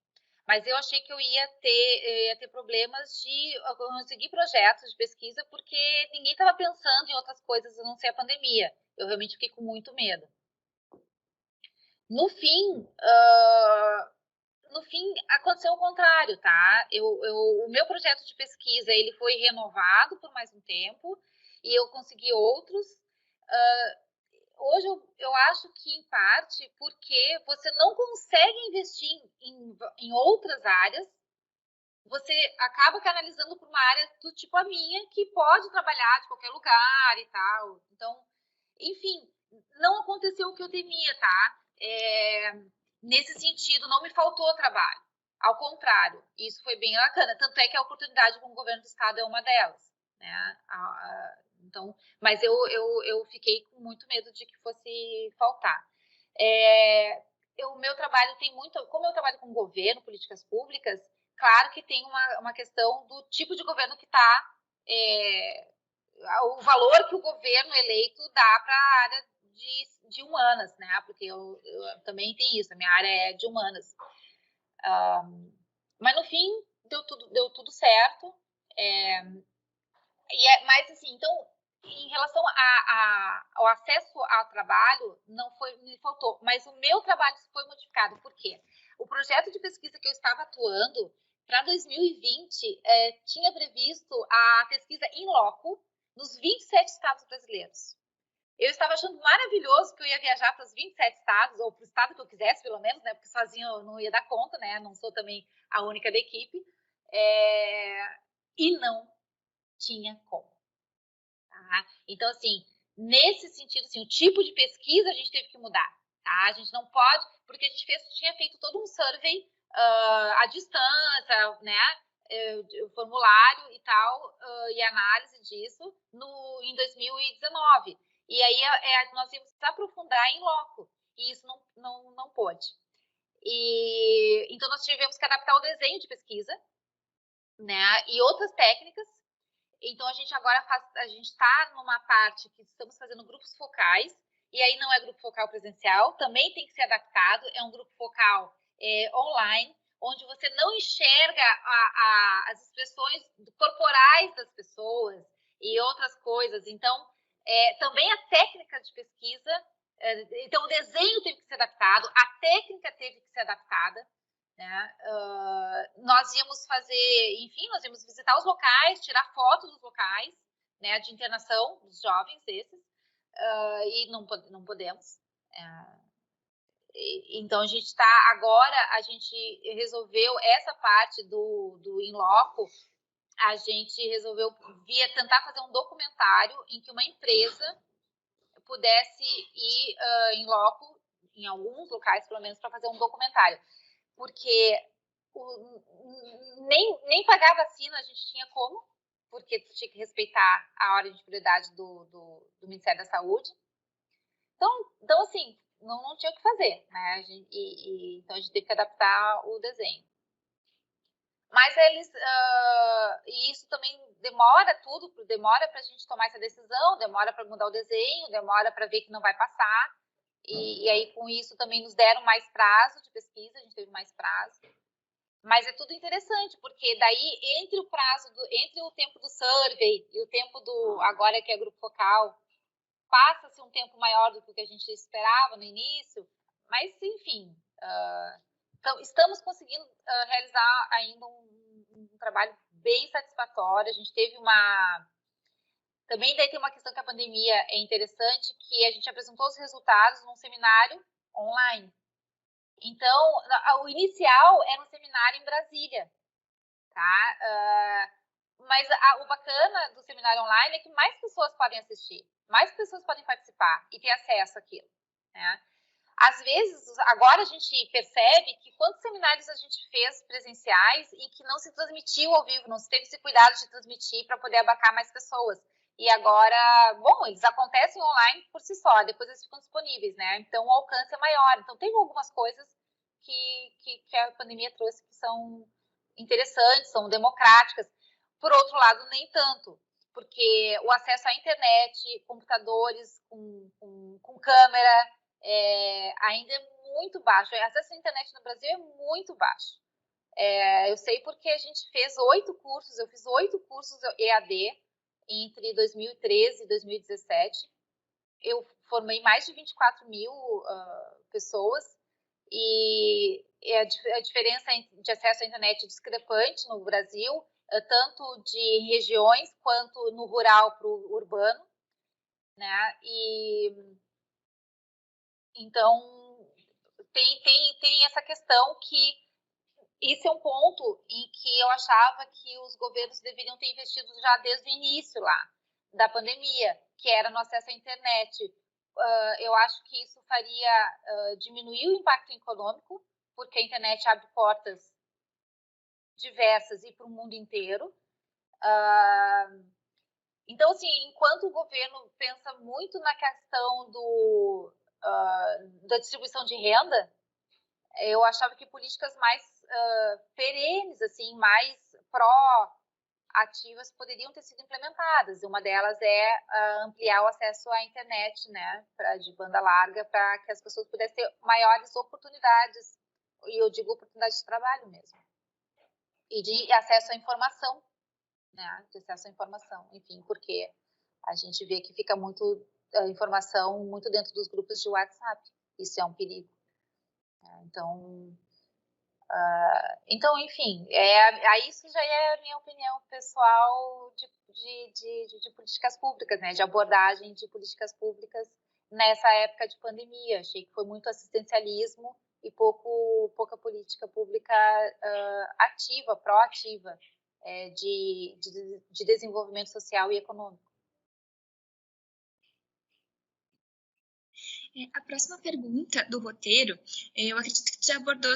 Mas eu achei que eu ia ter problemas de conseguir projetos de pesquisa, porque ninguém estava pensando em outras coisas a não ser a pandemia. Eu realmente fiquei com muito medo. No fim, no fim, aconteceu o contrário, tá? O meu projeto de pesquisa, ele foi renovado por mais um tempo e eu consegui outros. Hoje eu acho que, em parte, porque você não consegue investir em outras áreas, você acaba canalizando para uma área do tipo a minha, que pode trabalhar de qualquer lugar e tal. Então, enfim, não aconteceu o que eu temia, tá? Nesse sentido, não me faltou trabalho. Ao contrário, isso foi bem bacana. Tanto é que a oportunidade com o governo do estado é uma delas, né? Então, mas eu fiquei com muito medo de que fosse faltar. O meu trabalho tem muito... Como eu trabalho com governo, políticas públicas, claro que tem uma questão do tipo de governo que está... o valor que o governo eleito dá para a área de humanas, né? Porque eu também tenho isso, a minha área é de humanas. Mas no fim deu tudo certo. Mas assim, então, em relação ao acesso ao trabalho, não me faltou. Mas o meu trabalho foi modificado. Por quê? O projeto de pesquisa que eu estava atuando para 2020 tinha previsto a pesquisa in loco nos 27 estados brasileiros. Eu estava achando maravilhoso que eu ia viajar para os 27 estados, ou para o estado que eu quisesse, pelo menos, né? Porque sozinho eu não ia dar conta, né? Não sou também a única da equipe. E não tinha como. Tá? Então, assim, nesse sentido, assim, o tipo de pesquisa a gente teve que mudar. Tá? A gente não pode, porque a gente tinha feito todo um survey à distância, né? O formulário e tal, e análise disso em 2019. E aí nós íamos se aprofundar em loco, e isso não pôde. Então nós tivemos que adaptar o desenho de pesquisa, né, e outras técnicas. Então a gente agora está numa parte que estamos fazendo grupos focais, e aí não é grupo focal presencial, também tem que ser adaptado, é um grupo focal online, onde você não enxerga as expressões corporais das pessoas e outras coisas. Então, também a técnica de pesquisa, então o desenho teve que ser adaptado, a técnica teve que ser adaptada, né? Nós íamos nós íamos visitar os locais, tirar fotos dos locais, né, de internação dos jovens esses, e não podemos. Então a gente resolveu essa parte do in loco, a gente resolveu tentar fazer um documentário em que uma empresa pudesse ir in loco, em alguns locais pelo menos, para fazer um documentário. Porque nem pagar vacina a gente tinha como, porque tinha que respeitar a ordem de prioridade do Ministério da Saúde. Então assim, não tinha o que fazer, né? Então a gente teve que adaptar o desenho. Mas e isso também demora para a gente tomar essa decisão, demora para mudar o desenho, demora para ver que não vai passar. E aí, com isso, também nos deram mais prazo de pesquisa, a gente teve mais prazo. Mas é tudo interessante, porque daí, entre o tempo do survey e o tempo agora que é grupo focal, passa-se um tempo maior do que o que a gente esperava no início, mas, enfim, então, estamos conseguindo realizar ainda um trabalho bem satisfatório. A gente teve também daí tem uma questão que a pandemia é interessante, que a gente apresentou os resultados num seminário online. Então, o inicial era um seminário em Brasília, tá? Mas o bacana do seminário online é que mais pessoas podem assistir, mais pessoas podem participar e ter acesso àquilo, né? Às vezes, agora a gente percebe que quantos seminários a gente fez presenciais e que não se transmitiu ao vivo, não se teve esse cuidado de transmitir para poder abarcar mais pessoas. E agora, bom, eles acontecem online por si só, depois eles ficam disponíveis, né? Então o alcance é maior. Então tem algumas coisas que a pandemia trouxe que são interessantes, são democráticas. Por outro lado, nem tanto, porque o acesso à internet, computadores com câmera, ainda é muito baixo. O acesso à internet no Brasil é muito baixo. Eu sei porque a gente fez 8 cursos, eu fiz 8 cursos EAD entre 2013 e 2017. Eu formei mais de 24 mil pessoas E a diferença de acesso à internet é discrepante no Brasil, tanto de regiões quanto no rural para o urbano, né? E então tem essa questão que esse é um ponto em que eu achava que os governos deveriam ter investido já desde o início lá da pandemia, que era no acesso à internet. Eu acho que isso faria diminuir o impacto econômico, porque a internet abre portas diversas e para o mundo inteiro. Então, assim, enquanto o governo pensa muito na questão da distribuição de renda, eu achava que políticas mais perenes, assim, mais pró-ativas poderiam ter sido implementadas. Uma delas é ampliar o acesso à internet, né, de banda larga, para que as pessoas pudessem ter maiores oportunidades, e eu digo oportunidade de trabalho mesmo, e de acesso à informação, né, de acesso à informação, enfim, porque a gente vê que fica muito informação muito dentro dos grupos de WhatsApp. Isso é um perigo. Então, enfim, aí isso já é a minha opinião pessoal de políticas públicas, né? De abordagem de políticas públicas nessa época de pandemia. Achei que foi muito assistencialismo e pouca política pública ativa, proativa, de desenvolvimento social e econômico. A próxima pergunta do roteiro, eu acredito que tu já abordou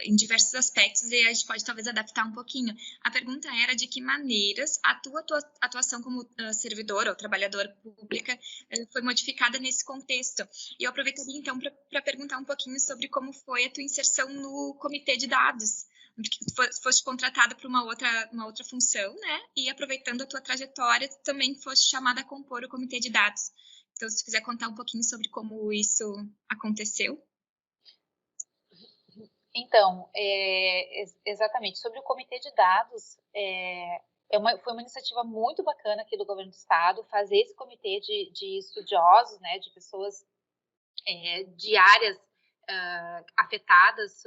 em diversos aspectos e a gente pode talvez adaptar um pouquinho. A pergunta era de que maneiras a tua atuação como servidora ou trabalhadora pública foi modificada nesse contexto. E eu aproveitaria então para perguntar um pouquinho sobre como foi a tua inserção no comitê de dados, porque tu foste contratada para uma outra função, né? E aproveitando a tua trajetória, tu também foste chamada a compor o comitê de dados. Então, se quiser contar um pouquinho sobre como isso aconteceu. Então, exatamente, sobre o Comitê de Dados, foi uma iniciativa muito bacana aqui do Governo do Estado, fazer esse comitê de estudiosos, né, de pessoas de áreas afetadas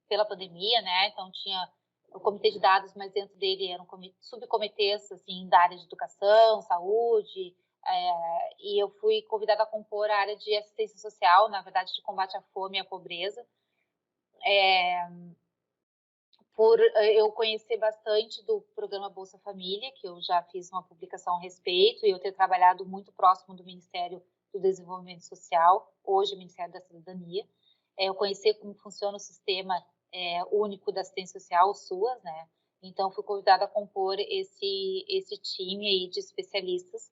pela pandemia, né, então tinha o Comitê de Dados, mas dentro dele eram subcomitês, assim, da área de educação, saúde, e eu fui convidada a compor a área de assistência social, na verdade, de combate à fome e à pobreza, por eu conhecer bastante do programa Bolsa Família, que eu já fiz uma publicação a respeito, e eu ter trabalhado muito próximo do Ministério do Desenvolvimento Social, hoje o Ministério da Cidadania, eu conhecer como funciona o sistema único da assistência social, o SUAS, né? Então, fui convidada a compor esse time aí de especialistas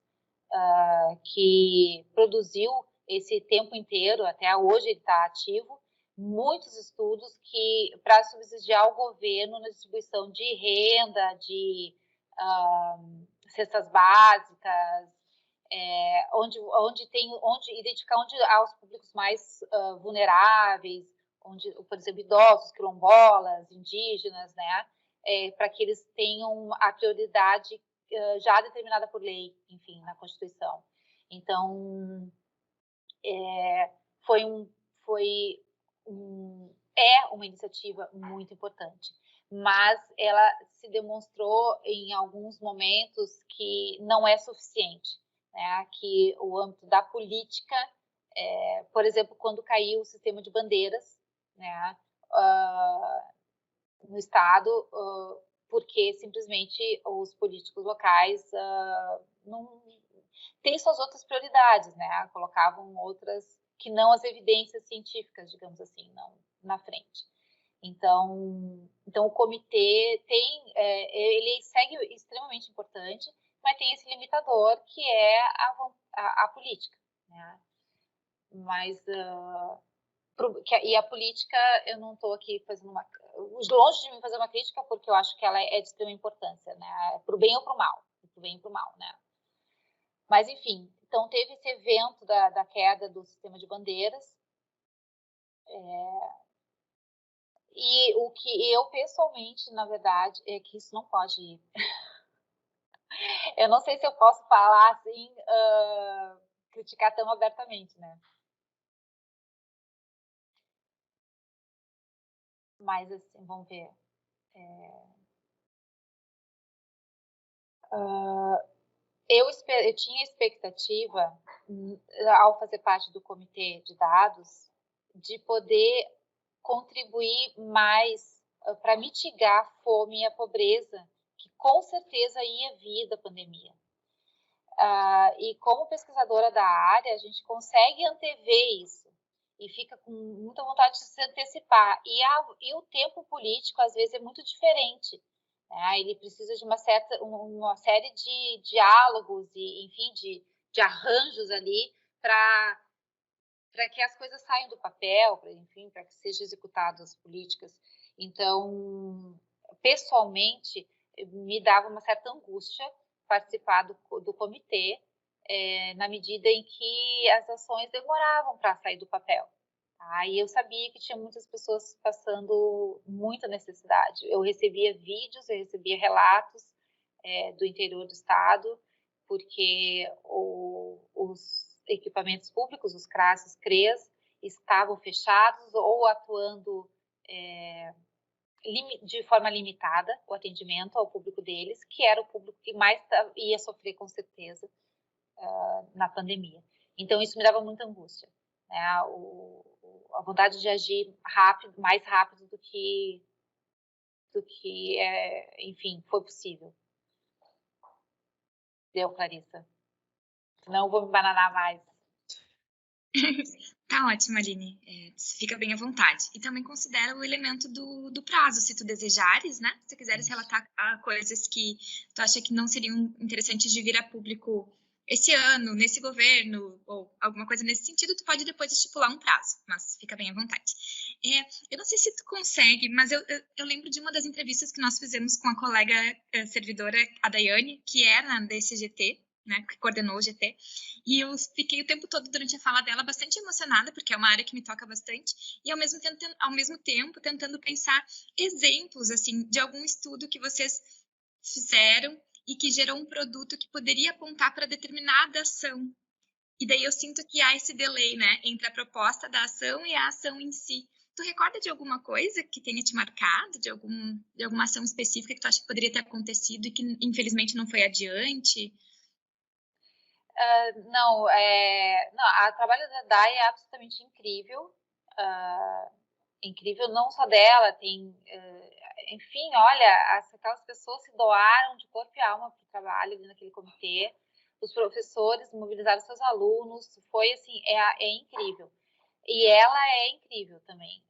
que produziu esse tempo inteiro, até hoje ele está ativo, muitos estudos que para subsidiar o governo na distribuição de renda, de cestas básicas, onde identificar onde há os públicos mais vulneráveis, onde, por exemplo, idosos, quilombolas, indígenas, né, para que eles tenham a prioridade já determinada por lei, enfim, na Constituição. Então, é uma iniciativa muito importante, mas ela se demonstrou em alguns momentos que não é suficiente, né? Que o âmbito da política, por exemplo, quando caiu o sistema de bandeiras, né, no Estado, porque simplesmente os políticos locais não têm suas outras prioridades, né? Colocavam outras que não as evidências científicas, digamos assim, não na frente. Então o comitê ele segue extremamente importante, mas tem esse limitador que é a política, né? Mas e a política, eu não estou aqui fazendo longe de mim fazer uma crítica, porque eu acho que ela é de extrema importância, né? Para o bem ou para o mal, para o bem e para o mal, né? Mas, enfim, então teve esse evento da queda do sistema de bandeiras, e o que eu pessoalmente, na verdade, é que isso não pode ir. Eu não sei se eu posso falar assim, criticar tão abertamente, né? mais assim, vamos ver. Eu tinha expectativa, ao fazer parte do comitê de dados, de poder contribuir mais para mitigar a fome e a pobreza, que com certeza ia vir da pandemia. E como pesquisadora da área, a gente consegue antever isso e fica com muita vontade de se antecipar. E o tempo político, às vezes, é muito diferente. Né? Ele precisa de uma série de diálogos e, enfim, de arranjos ali para que as coisas saiam do papel, para que sejam executadas as políticas. Então, pessoalmente, me dava uma certa angústia participar do comitê, na medida em que as ações demoravam para sair do papel. E eu sabia que tinha muitas pessoas passando muita necessidade. Eu recebia vídeos, eu recebia relatos do interior do estado, porque os equipamentos públicos, os CRAS, os CREAS, estavam fechados ou atuando de forma limitada, o atendimento ao público deles, que era o público que mais ia sofrer, com certeza, na pandemia. Então, isso me dava muita angústia, né? A vontade de agir rápido, mais rápido do que enfim, foi possível. Deu, Clarissa? Senão eu vou me bananar mais. Tá ótimo, Aline. Fica bem à vontade. E também considera o elemento do prazo, se tu desejares, né? Se tu quiseres relatar coisas que tu acha que não seriam interessantes de vir a público esse ano, nesse governo, ou alguma coisa nesse sentido, tu pode depois estipular um prazo, mas fica bem à vontade. Eu não sei se tu consegue, mas eu lembro de uma das entrevistas que nós fizemos com a colega servidora, a Daiane, que era desse GT, né, que coordenou o GT, e eu fiquei o tempo todo durante a fala dela bastante emocionada, porque é uma área que me toca bastante, e ao mesmo tempo tentando pensar exemplos, assim, de algum estudo que vocês fizeram e que gerou um produto que poderia apontar para determinada ação. E daí eu sinto que há esse delay, né, entre a proposta da ação e a ação em si. Tu recorda de alguma coisa que tenha te marcado, de alguma ação específica que tu acha que poderia ter acontecido e que infelizmente não foi adiante? Não, o trabalho da Dai é absolutamente incrível. Incrível não só dela, tem... enfim, olha, aquelas pessoas se doaram de corpo e alma para o trabalho ali naquele comitê. Os professores mobilizaram seus alunos. Foi, assim, é incrível. E ela é incrível também.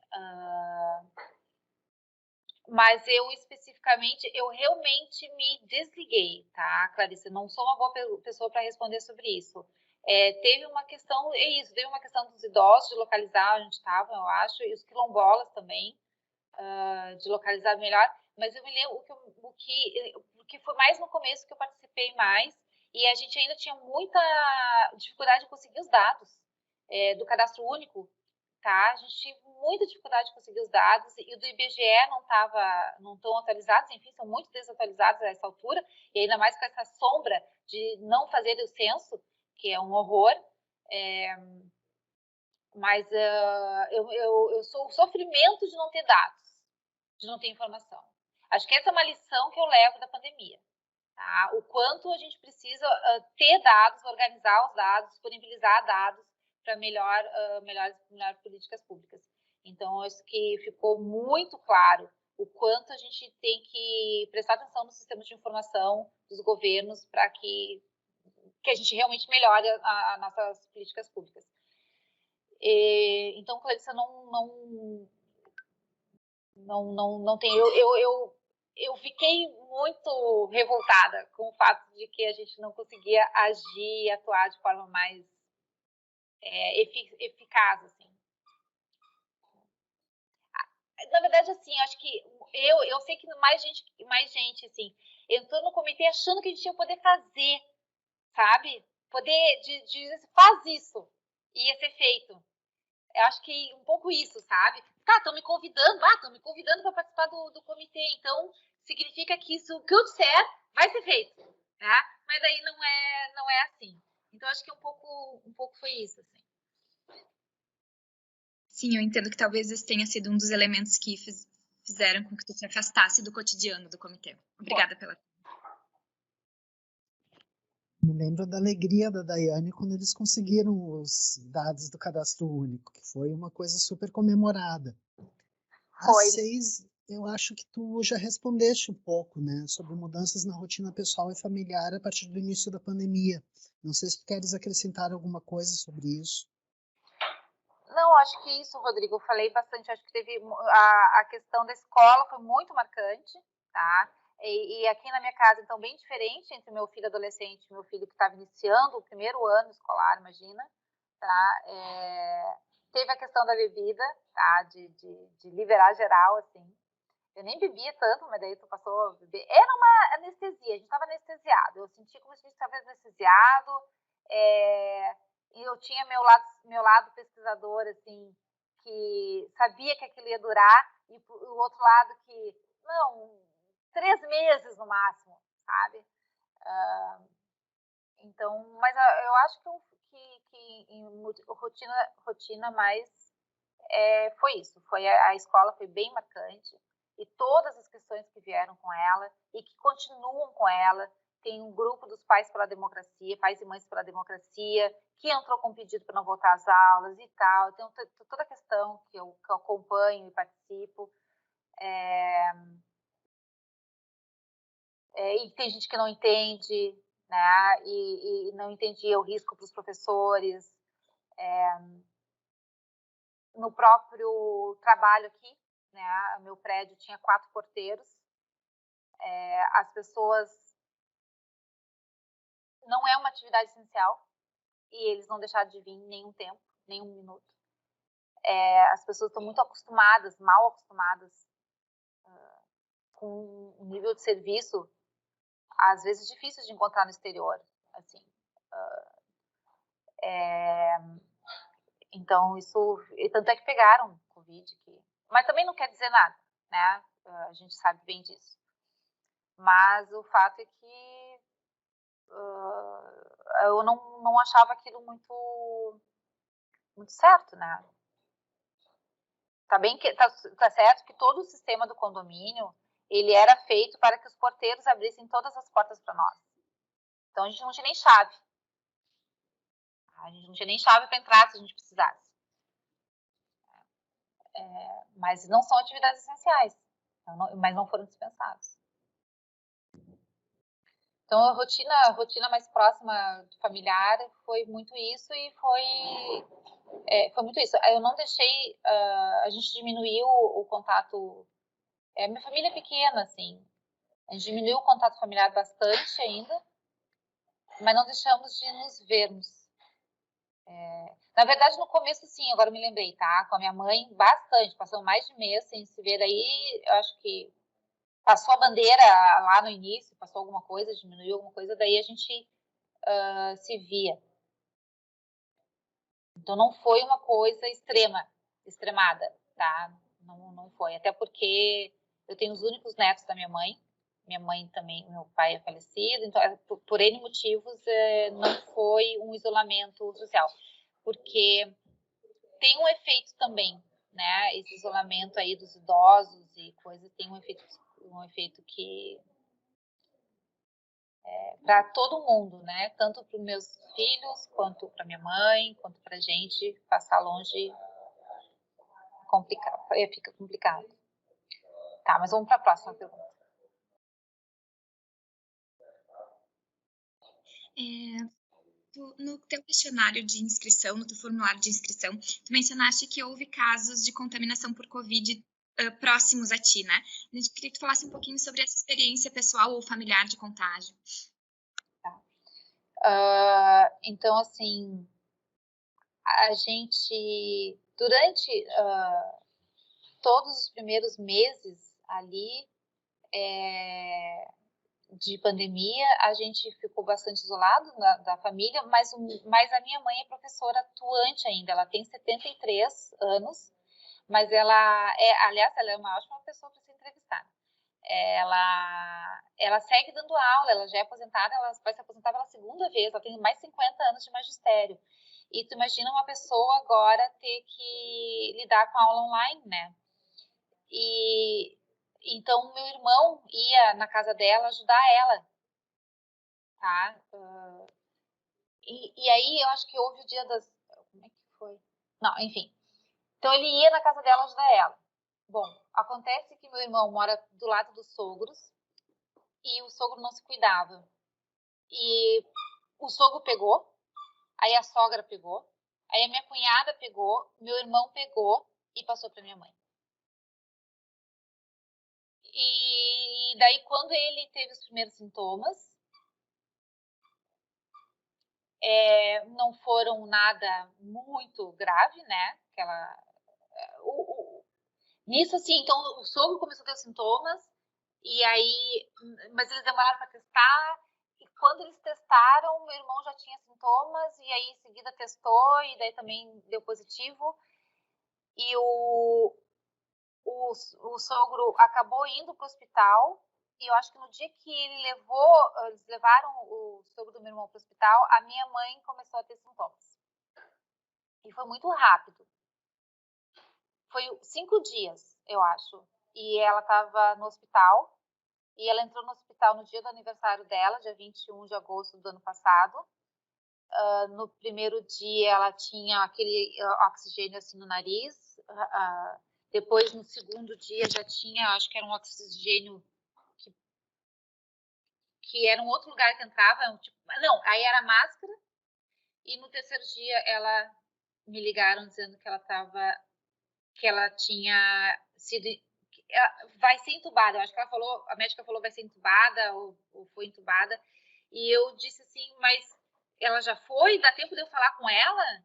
Mas eu especificamente, eu realmente me desliguei, tá, Clarissa? Não sou uma boa pessoa para responder sobre isso. Teve uma questão, teve uma questão dos idosos, de localizar onde estavam, eu acho, e os quilombolas também, de localizar melhor. Mas eu me lembro o que foi mais no começo que eu participei mais, e a gente ainda tinha muita dificuldade de conseguir os dados do cadastro único. Tá? A gente teve muita dificuldade de conseguir os dados e o do IBGE não estão atualizados, enfim, são muito desatualizados a essa altura, e ainda mais com essa sombra de não fazer o censo, que é um horror. Mas eu sou o sofrimento de não ter dados, de não ter informação. Acho que essa é uma lição que eu levo da pandemia. Tá? O quanto a gente precisa ter dados, organizar os dados, disponibilizar dados para melhores políticas públicas. Então, acho que ficou muito claro o quanto a gente tem que prestar atenção nos sistemas de informação dos governos para que a gente realmente melhore as nossas políticas públicas. Então, Clarissa, não tem... Eu fiquei muito revoltada com o fato de que a gente não conseguia agir e atuar de forma mais eficaz, assim. Na verdade, assim, acho que eu sei que mais gente, assim, entrou no comitê achando que a gente ia poder fazer, sabe? Poder faz isso, e ia ser feito. Eu acho que um pouco isso, sabe? Tá, estão me convidando para participar do comitê, então significa que isso que eu disser vai ser feito, tá? Mas daí não é assim. Então acho que um pouco foi isso, assim. Sim, eu entendo que talvez esse tenha sido um dos elementos que fizeram com que tu se afastasse do cotidiano do comitê. Obrigada pela... Me lembro da alegria da Daiane quando eles conseguiram os dados do cadastro único, que foi uma coisa super comemorada. Foi. Às 6, eu acho que tu já respondeste um pouco, né, sobre mudanças na rotina pessoal e familiar a partir do início da pandemia. Não sei se tu queres acrescentar alguma coisa sobre isso. Não, acho que isso, Rodrigo, eu falei bastante. Acho que teve a questão da escola foi muito marcante, tá? E aqui na minha casa, então, bem diferente entre meu filho adolescente e meu filho que estava iniciando o primeiro ano escolar, imagina, tá? Teve a questão da bebida, tá? De liberar geral, assim. Eu nem bebia tanto, mas daí tu passou a beber. Era uma anestesia, a gente estava anestesiado. Eu senti como se a gente estava anestesiado. E eu tinha meu lado pesquisador, assim, que sabia que aquilo ia durar, e o outro lado que, não, 3 meses no máximo, sabe? Então, mas eu acho que em rotina mais foi isso. A escola foi bem marcante, e todas as questões que vieram com ela e que continuam com ela. Tem um grupo dos pais pela democracia, pais e mães pela democracia, que entrou com pedido para não voltar às aulas e tal. Então, toda a questão que eu acompanho e participo. E tem gente que não entende, né? E não entendia o risco para os professores. No próprio trabalho aqui, né? O meu prédio tinha 4 porteiros. As pessoas... Não é uma atividade essencial, e eles não deixaram de vir em nenhum tempo, nenhum minuto. As pessoas estão muito acostumadas, mal acostumadas, com um nível de serviço, às vezes, difícil de encontrar no exterior. Assim. Então, isso... Tanto é que pegaram Covid. Mas também não quer dizer nada, né? A gente sabe bem disso. Mas o fato é que eu não achava aquilo muito certo, né? Tá certo que todo o sistema do condomínio, ele era feito para que os porteiros abrissem todas as portas para nós. Então a gente não tinha nem chave. A gente não tinha nem chave para entrar se a gente precisasse. Mas não são atividades essenciais, mas não foram dispensadas. Então a rotina mais próxima do familiar foi muito isso, e foi muito isso. Eu não deixei, a gente diminuiu o contato. Minha família é pequena, assim. A gente diminuiu o contato familiar bastante ainda, mas não deixamos de nos vermos. Na verdade, no começo, sim, agora me lembrei, tá? Com a minha mãe, bastante. Passamos mais de mês sem se ver. Daí, eu acho que passou a bandeira lá no início, passou alguma coisa, diminuiu alguma coisa, daí a gente se via. Então, não foi uma coisa extremada, tá? Não foi. Até porque eu tenho os únicos netos da minha mãe. Minha mãe também, meu pai é falecido. Então, por N motivos, não foi um isolamento social. Porque tem um efeito também, né? Esse isolamento aí dos idosos e coisas tem um efeito que para todo mundo, né? Tanto para os meus filhos, quanto para minha mãe, quanto para a gente passar longe fica complicado. Tá, mas vamos para a próxima pergunta. No teu questionário de inscrição, no teu formulário de inscrição, tu mencionaste que houve casos de contaminação por Covid próximos a ti, né? A gente queria que tu falasse um pouquinho sobre essa experiência pessoal ou familiar de contágio. Tá. Então, assim, a gente, durante todos os primeiros meses ali de pandemia, a gente ficou bastante isolado da família, mas a minha mãe é professora atuante ainda, ela tem 73 anos, mas aliás, ela é uma ótima pessoa para ser entrevistada. Ela segue dando aula, ela já é aposentada, ela vai se aposentar pela segunda vez, ela tem mais de 50 anos de magistério. E tu imagina uma pessoa agora ter que lidar com a aula online, né? E Então, meu irmão ia na casa dela ajudar ela, tá? E aí, eu acho que houve o dia das... Como é que foi? Não, enfim. Então, ele ia na casa dela ajudar ela. Bom, acontece que meu irmão mora do lado dos sogros e o sogro não se cuidava. E o sogro pegou, aí a sogra pegou, aí a minha cunhada pegou, meu irmão pegou e passou para minha mãe. E daí, quando ele teve os primeiros sintomas, não foram nada muito grave, né? Nisso, assim, então o sogro começou a ter sintomas, e aí, mas eles demoraram para testar, e quando eles testaram, meu irmão já tinha sintomas, e aí em seguida testou, e daí também deu positivo, e o sogro acabou indo para o hospital, e eu acho que no dia que eles levaram o sogro do meu irmão para o hospital, a minha mãe começou a ter sintomas. E foi muito rápido. Foi 5 dias, eu acho. E ela estava no hospital, e ela entrou no hospital no dia do aniversário dela, dia 21 de agosto do ano passado. No primeiro dia ela tinha aquele oxigênio assim no nariz, depois no segundo dia já tinha, acho que era um oxigênio que era um outro lugar que entrava, não, aí era máscara, e no terceiro dia ela me ligaram dizendo que ela tinha sido, vai ser entubada, eu acho que ela falou, a médica falou vai ser entubada ou foi entubada, e eu disse assim, mas ela já foi, dá tempo de eu falar com ela?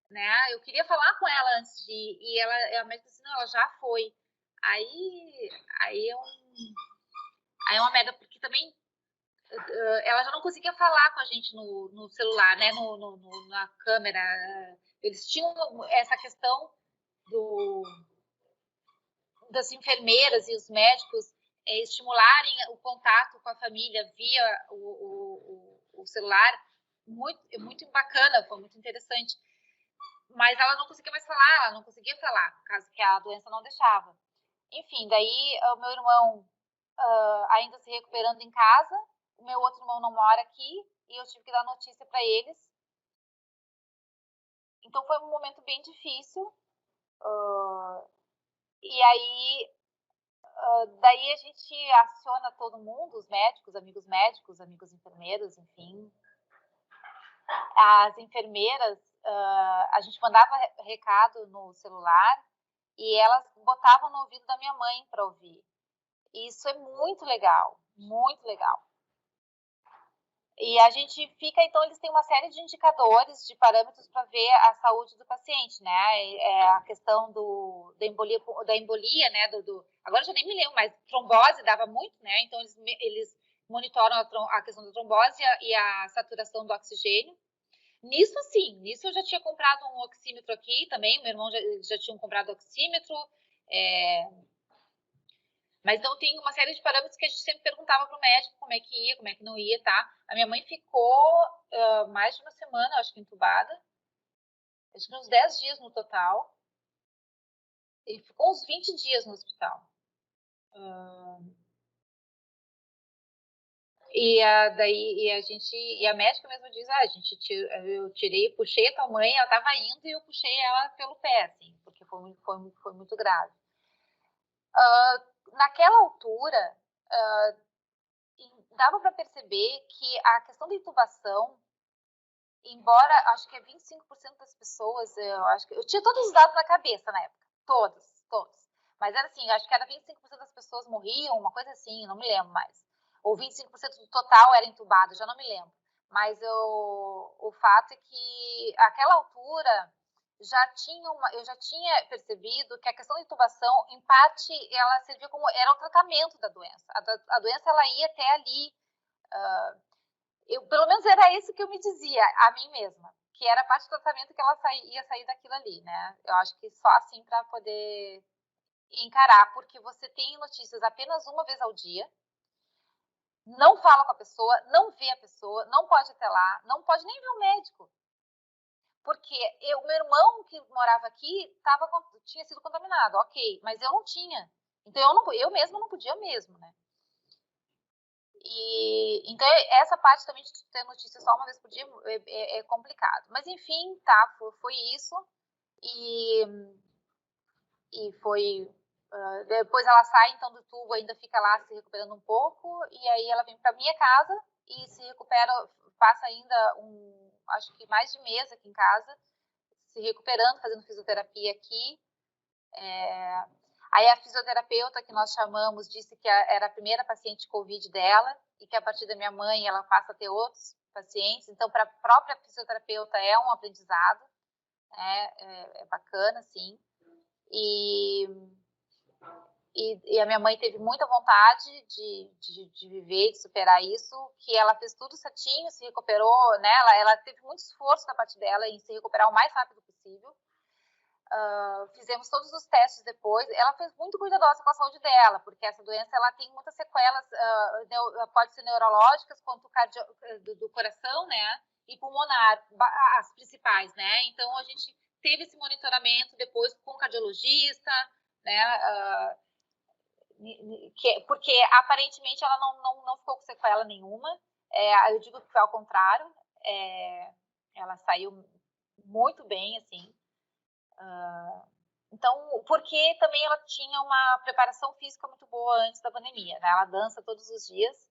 Né? Eu queria falar com ela antes de ir, e a médica disse, não, ela já foi. Aí é uma merda, porque também ela já não conseguia falar com a gente no celular, né? Na câmera. Eles tinham essa questão das enfermeiras e os médicos estimularem o contato com a família via o celular. Muito, muito bacana, foi muito interessante. Mas ela não conseguia mais falar, ela não conseguia falar, por causa que a doença não deixava. Enfim, daí o meu irmão ainda se recuperando em casa, o meu outro irmão não mora aqui, e eu tive que dar notícia para eles. Então foi um momento bem difícil. E aí, daí a gente aciona todo mundo, os médicos, amigos enfermeiros, enfim. As enfermeiras, a gente mandava recado no celular e elas botavam no ouvido da minha mãe para ouvir. E isso é muito legal, muito legal. E a gente fica, então, eles têm uma série de indicadores, de parâmetros para ver a saúde do paciente, né? A questão da embolia, né? Agora eu já nem me lembro, mas trombose dava muito, né? Então eles monitoram a questão da trombose e a saturação do oxigênio. Nisso, sim, nisso eu já tinha comprado um oxímetro aqui também, meu irmão já tinha comprado oxímetro, mas não tem uma série de parâmetros que a gente sempre perguntava para o médico como é que ia, como é que não ia, tá? A minha mãe ficou mais de uma semana, acho que entubada, acho que uns 10 dias no total, e ficou uns 20 dias no hospital. E a médica mesmo diz, eu tirei, puxei a tua mãe, ela estava indo e eu puxei ela pelo pé, assim, porque foi muito grave. Naquela altura, dava para perceber que a questão da intubação, embora acho que é 25% das pessoas, eu tinha todos os dados na cabeça na época, todos. Mas era assim, acho que era 25% das pessoas morriam, uma coisa assim, não me lembro mais. Ou 25% do total era entubado, já não me lembro. Mas o fato é que, àquela altura, eu já tinha percebido que a questão da intubação, em parte, ela servia como... Era o tratamento da doença. A doença, ela ia até ali. Pelo menos era isso que eu me dizia a mim mesma. Que era parte do tratamento que ela ia sair daquilo ali, né? Eu acho que só assim para poder encarar, porque você tem notícias apenas uma vez ao dia, não fala com a pessoa, não vê a pessoa, não pode ir até lá, não pode nem ver o médico. Porque o meu irmão que morava aqui tinha sido contaminado, ok, mas eu não tinha. Então, eu mesma não podia mesmo, né? E, então, essa parte também de ter notícia só uma vez por dia é complicado. Mas, enfim, tá, foi isso. E foi... depois ela sai, então, do tubo, ainda fica lá se recuperando um pouco. E aí ela vem para minha casa e se recupera, passa ainda acho que mais de mês aqui em casa, se recuperando, fazendo fisioterapia aqui. Aí a fisioterapeuta que nós chamamos disse que era a primeira paciente Covid dela e que a partir da minha mãe ela passa a ter outros pacientes. Então, para a própria fisioterapeuta é um aprendizado, né? É bacana, sim. E a minha mãe teve muita vontade de viver, de superar isso, que ela fez tudo certinho, se recuperou, né? Ela teve muito esforço da parte dela em se recuperar o mais rápido possível. Fizemos todos os testes depois. Ela fez muito cuidadosa com a saúde dela, porque essa doença ela tem muitas sequelas, pode ser neurológicas, quanto do coração, né? E pulmonar, as principais, né? Então a gente teve esse monitoramento depois com o cardiologista, né? Porque aparentemente ela não ficou com sequela nenhuma. Eu digo que foi ao contrário. Ela saiu muito bem, assim. Então, porque também ela tinha uma preparação física muito boa antes da pandemia, né? Ela dança todos os dias,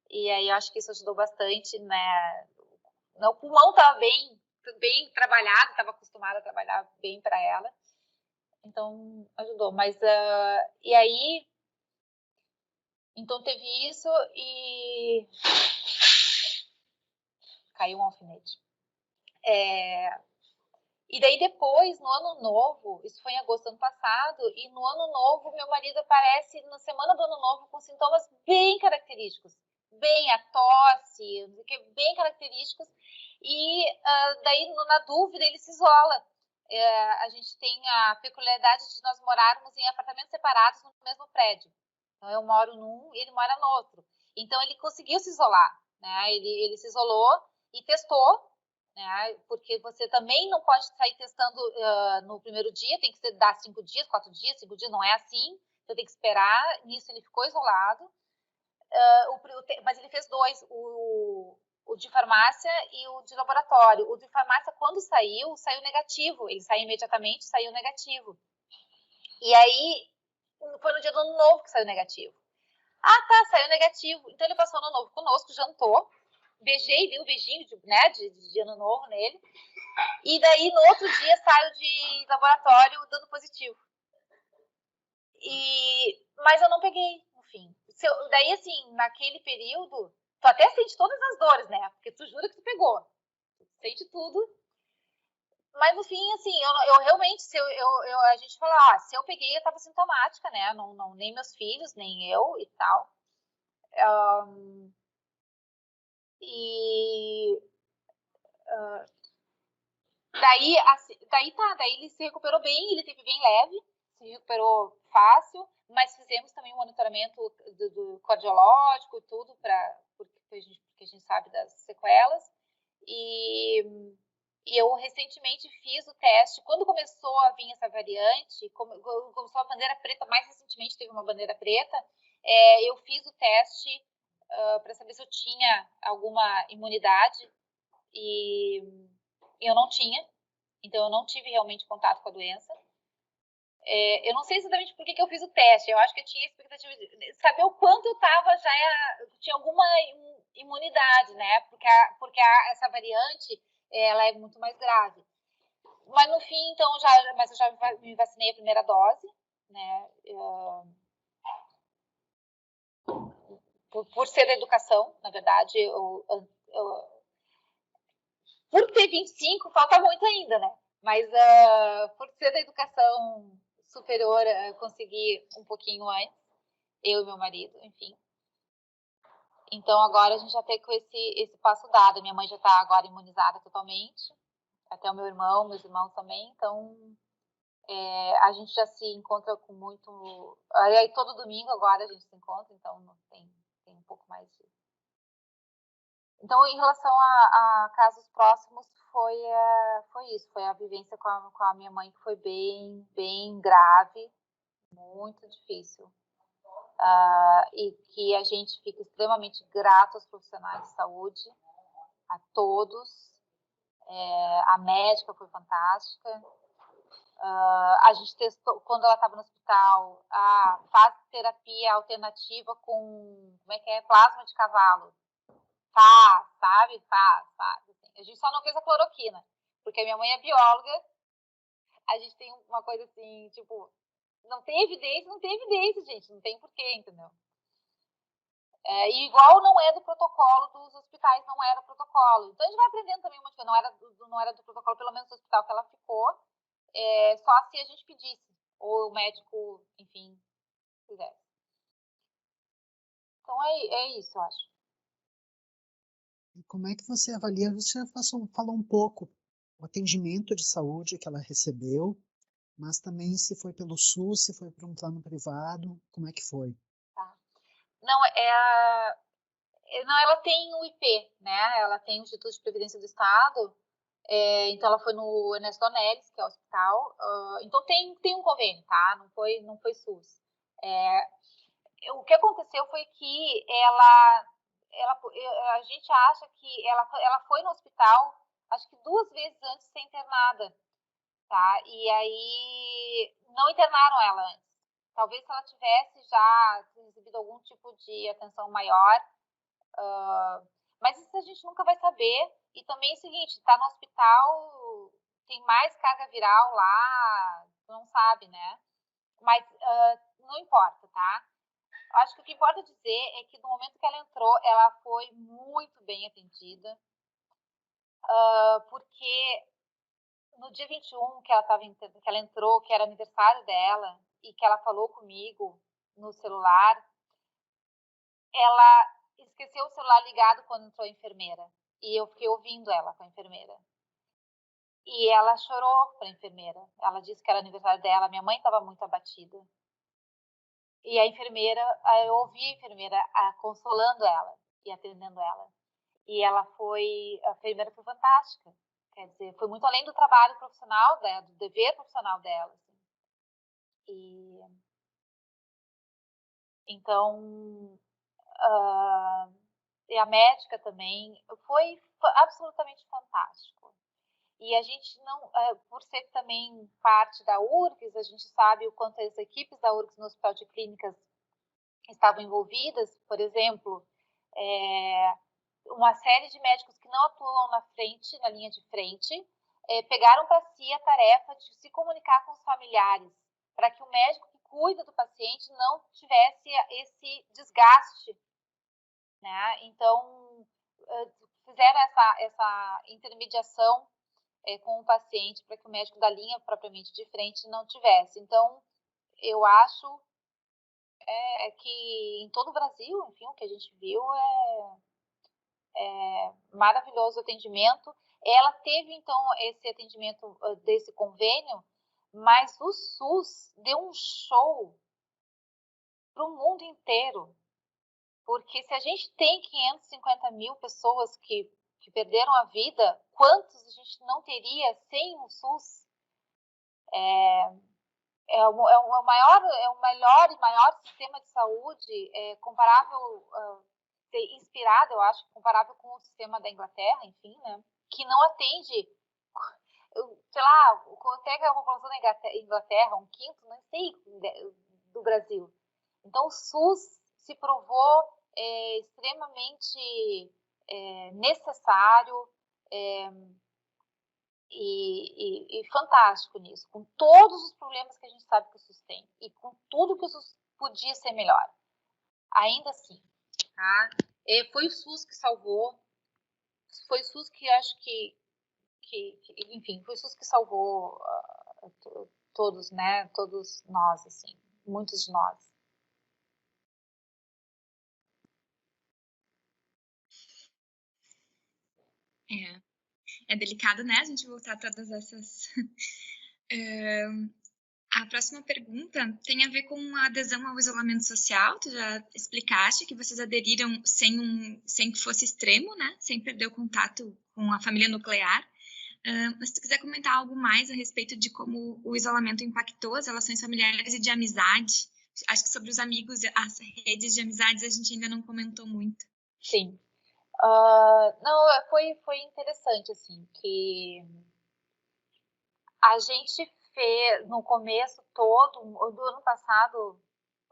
e aí eu acho que isso ajudou bastante, né? O pulmão estava bem trabalhado, estava acostumada a trabalhar bem para ela, então ajudou. Mas, e aí, então teve isso e caiu um alfinete. E daí depois, no ano novo, isso foi em agosto do ano passado, e no ano novo meu marido aparece na semana do ano novo com sintomas bem característicos, bem a tosse, bem característicos, e daí na dúvida ele se isola. A gente tem a peculiaridade de nós morarmos em apartamentos separados no mesmo prédio. Então eu moro num e ele mora no outro. Então ele conseguiu se isolar, né? Ele se isolou e testou, né? Porque você também não pode sair testando no primeiro dia, tem que dar 5 dias, 4 dias, 5 dias, não é assim, então tem que esperar. Nisso ele ficou isolado, mas ele fez 2, o de farmácia e o de laboratório. O de farmácia, quando saiu negativo, ele saiu imediatamente, saiu negativo. E aí, foi no dia do ano novo que saiu negativo. Ah, tá, saiu negativo. Então ele passou o ano novo conosco, jantou, beijei, dei um beijinho de ano novo nele. E daí, no outro dia, saio de laboratório dando positivo. Mas eu não peguei, no fim. Daí, assim, naquele período, tu até sente todas as dores, né? Porque tu jura que tu pegou. Tu sente tudo. Mas, no fim, assim, eu realmente, a gente falou, se eu peguei, eu tava sintomática, né? Nem meus filhos, nem eu e tal. Daí ele se recuperou bem, ele teve bem leve, se recuperou fácil, mas fizemos também um monitoramento do cardiológico, tudo, porque a gente sabe das sequelas. E eu recentemente fiz o teste, quando começou a vir essa variante, começou a bandeira preta, mais recentemente teve uma bandeira preta, eu fiz o teste para saber se eu tinha alguma imunidade, e eu não tinha, então eu não tive realmente contato com a doença. Eu não sei exatamente por que eu fiz o teste, eu acho que eu tinha expectativa de saber o quanto eu estava tinha alguma imunidade, né? Porque essa variante, ela é muito mais grave. Mas no fim, então, eu já me vacinei a primeira dose, né? Por ser da educação, na verdade, por ter 25, falta muito ainda, né? Mas por ser da educação superior, consegui um pouquinho antes, eu e meu marido, enfim. Então agora a gente já tem com esse passo dado. Minha mãe já está agora imunizada totalmente, até o meus irmãos também. Então a gente já se encontra com muito. Aí todo domingo agora a gente se encontra, então tem um pouco mais de. Então, em relação a casos próximos, foi isso. Foi a vivência com a minha mãe, que foi bem grave, muito difícil. e que a gente fica extremamente grato aos profissionais de saúde, a todos. A médica foi fantástica. A gente testou, quando ela estava no hospital, faz terapia alternativa com, plasma de cavalo. Sabe? Assim. A gente só não fez a cloroquina, porque a minha mãe é bióloga, a gente tem uma coisa assim, tipo, não tem evidência, gente, não tem porquê, entendeu? E igual não é do protocolo dos hospitais, não era protocolo. Então a gente vai aprendendo também uma coisa, não era do protocolo, pelo menos do hospital que ela ficou, só se a gente pedisse, ou o médico, enfim, fizesse. Então é isso, eu acho. E como é que você avalia? Você já falou um pouco o atendimento de saúde que ela recebeu, mas também se foi pelo SUS, se foi por um plano privado, como é que foi? Tá. Não, ela tem o IP, né? Ela tem o Instituto de Previdência do Estado, então ela foi no Ernesto Donelis, que é o hospital, então tem um convênio, tá? Não foi SUS. O que aconteceu foi que a gente acha que ela foi no hospital, acho que 2 vezes antes de ser internada, tá? E aí não internaram ela antes. Talvez se ela tivesse já recebido algum tipo de atenção maior, mas isso a gente nunca vai saber. E também é o seguinte, tá no hospital, tem mais carga viral lá, não sabe, né? Mas não importa, tá? Acho que o que importa dizer é que no momento que ela entrou, ela foi muito bem atendida, porque no dia 21 que ela entrou, que era aniversário dela, e que ela falou comigo no celular, ela esqueceu o celular ligado quando entrou a enfermeira. E eu fiquei ouvindo ela com a enfermeira. E ela chorou para a enfermeira. Ela disse que era aniversário dela. Minha mãe estava muito abatida. E a enfermeira, eu ouvi a enfermeira consolando ela e atendendo ela. E a enfermeira foi fantástica. Quer dizer, foi muito além do trabalho profissional dela, do dever profissional dela. Assim. Então, e a médica também, foi absolutamente fantástico. E a gente não, por ser também parte da URGS, a gente sabe o quanto as equipes da URGS no Hospital de Clínicas estavam envolvidas. Por exemplo, uma série de médicos que não atuam na linha de frente, pegaram para si a tarefa de se comunicar com os familiares, para que o médico que cuida do paciente não tivesse esse desgaste, né? Então, fizeram essa intermediação com o paciente para que o médico da linha propriamente de frente não tivesse. Então, eu acho que em todo o Brasil, enfim, o que a gente viu é maravilhoso o atendimento. Ela teve, então, esse atendimento desse convênio, mas o SUS deu um show para o mundo inteiro. Porque se a gente tem 550 mil pessoas que perderam a vida, quantos a gente não teria sem o SUS? É o melhor e maior sistema de saúde, comparável, inspirado, eu acho, comparável com o sistema da Inglaterra, enfim, né? Que não atende, sei lá, quanto é que é a população da Inglaterra, 1/5, não sei, do Brasil. Então, o SUS se provou extremamente necessário e fantástico nisso, com todos os problemas que a gente sabe que o SUS tem e com tudo que o SUS podia ser melhor. Ainda assim, tá? Foi o SUS que salvou, foi o SUS que acho que enfim, foi o SUS que salvou todos, né? Todos nós, assim, muitos de nós. É delicado, né, a gente voltar a todas essas... A próxima pergunta tem a ver com a adesão ao isolamento social. Tu já explicaste que vocês aderiram sem que fosse extremo, né? Sem perder o contato com a família nuclear. Mas se tu quiser comentar algo mais a respeito de como o isolamento impactou as relações familiares e de amizade Acho que sobre os amigos, as redes de amizades, a gente ainda não comentou muito. Sim. Não, foi interessante, assim, que a gente fez no começo todo, do ano passado,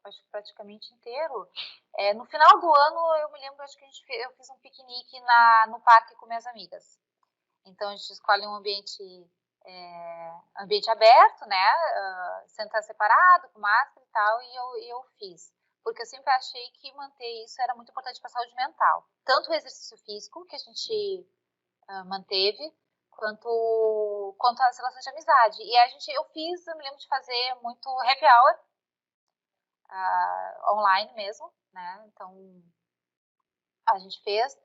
acho que praticamente inteiro. No final do ano, eu me lembro, acho que eu fiz um piquenique no parque com minhas amigas. Então, a gente escolhe um ambiente aberto, né? Sentar separado, com máscara e tal, e eu fiz. Porque eu sempre achei que manter isso era muito importante para a saúde mental. Tanto o exercício físico, que a gente manteve, quanto as relações de amizade. E eu me lembro de fazer muito happy hour, online mesmo, né? Então, a gente fez.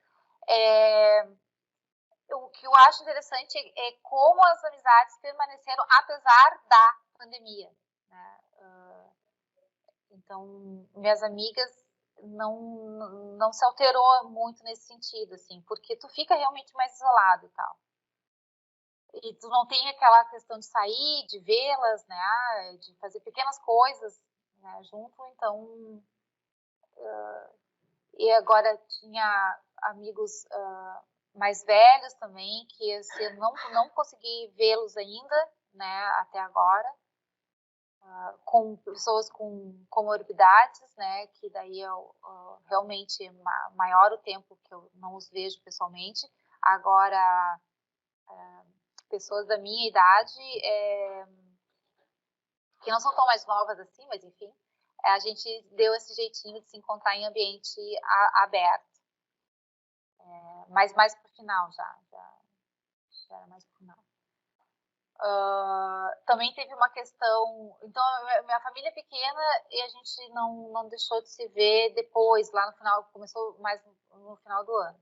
O que eu acho interessante é como as amizades permaneceram apesar da pandemia, né? Então, minhas amigas não se alterou muito nesse sentido, assim, porque tu fica realmente mais isolado e tal. E tu não tem aquela questão de sair, de vê-las, né? De fazer pequenas coisas, né, junto, então... E agora tinha amigos mais velhos também, que assim, eu não consegui vê-los ainda, né, até agora, com pessoas com comorbidades, né, que daí realmente maior o tempo que eu não os vejo pessoalmente. Agora, pessoas da minha idade, que não são tão mais novas assim, mas enfim, a gente deu esse jeitinho de se encontrar em ambiente aberto. Mas mais pro final já era mais pro final. Também teve uma questão... Então, minha família é pequena e a gente não deixou de se ver depois, lá no final, começou mais no final do ano.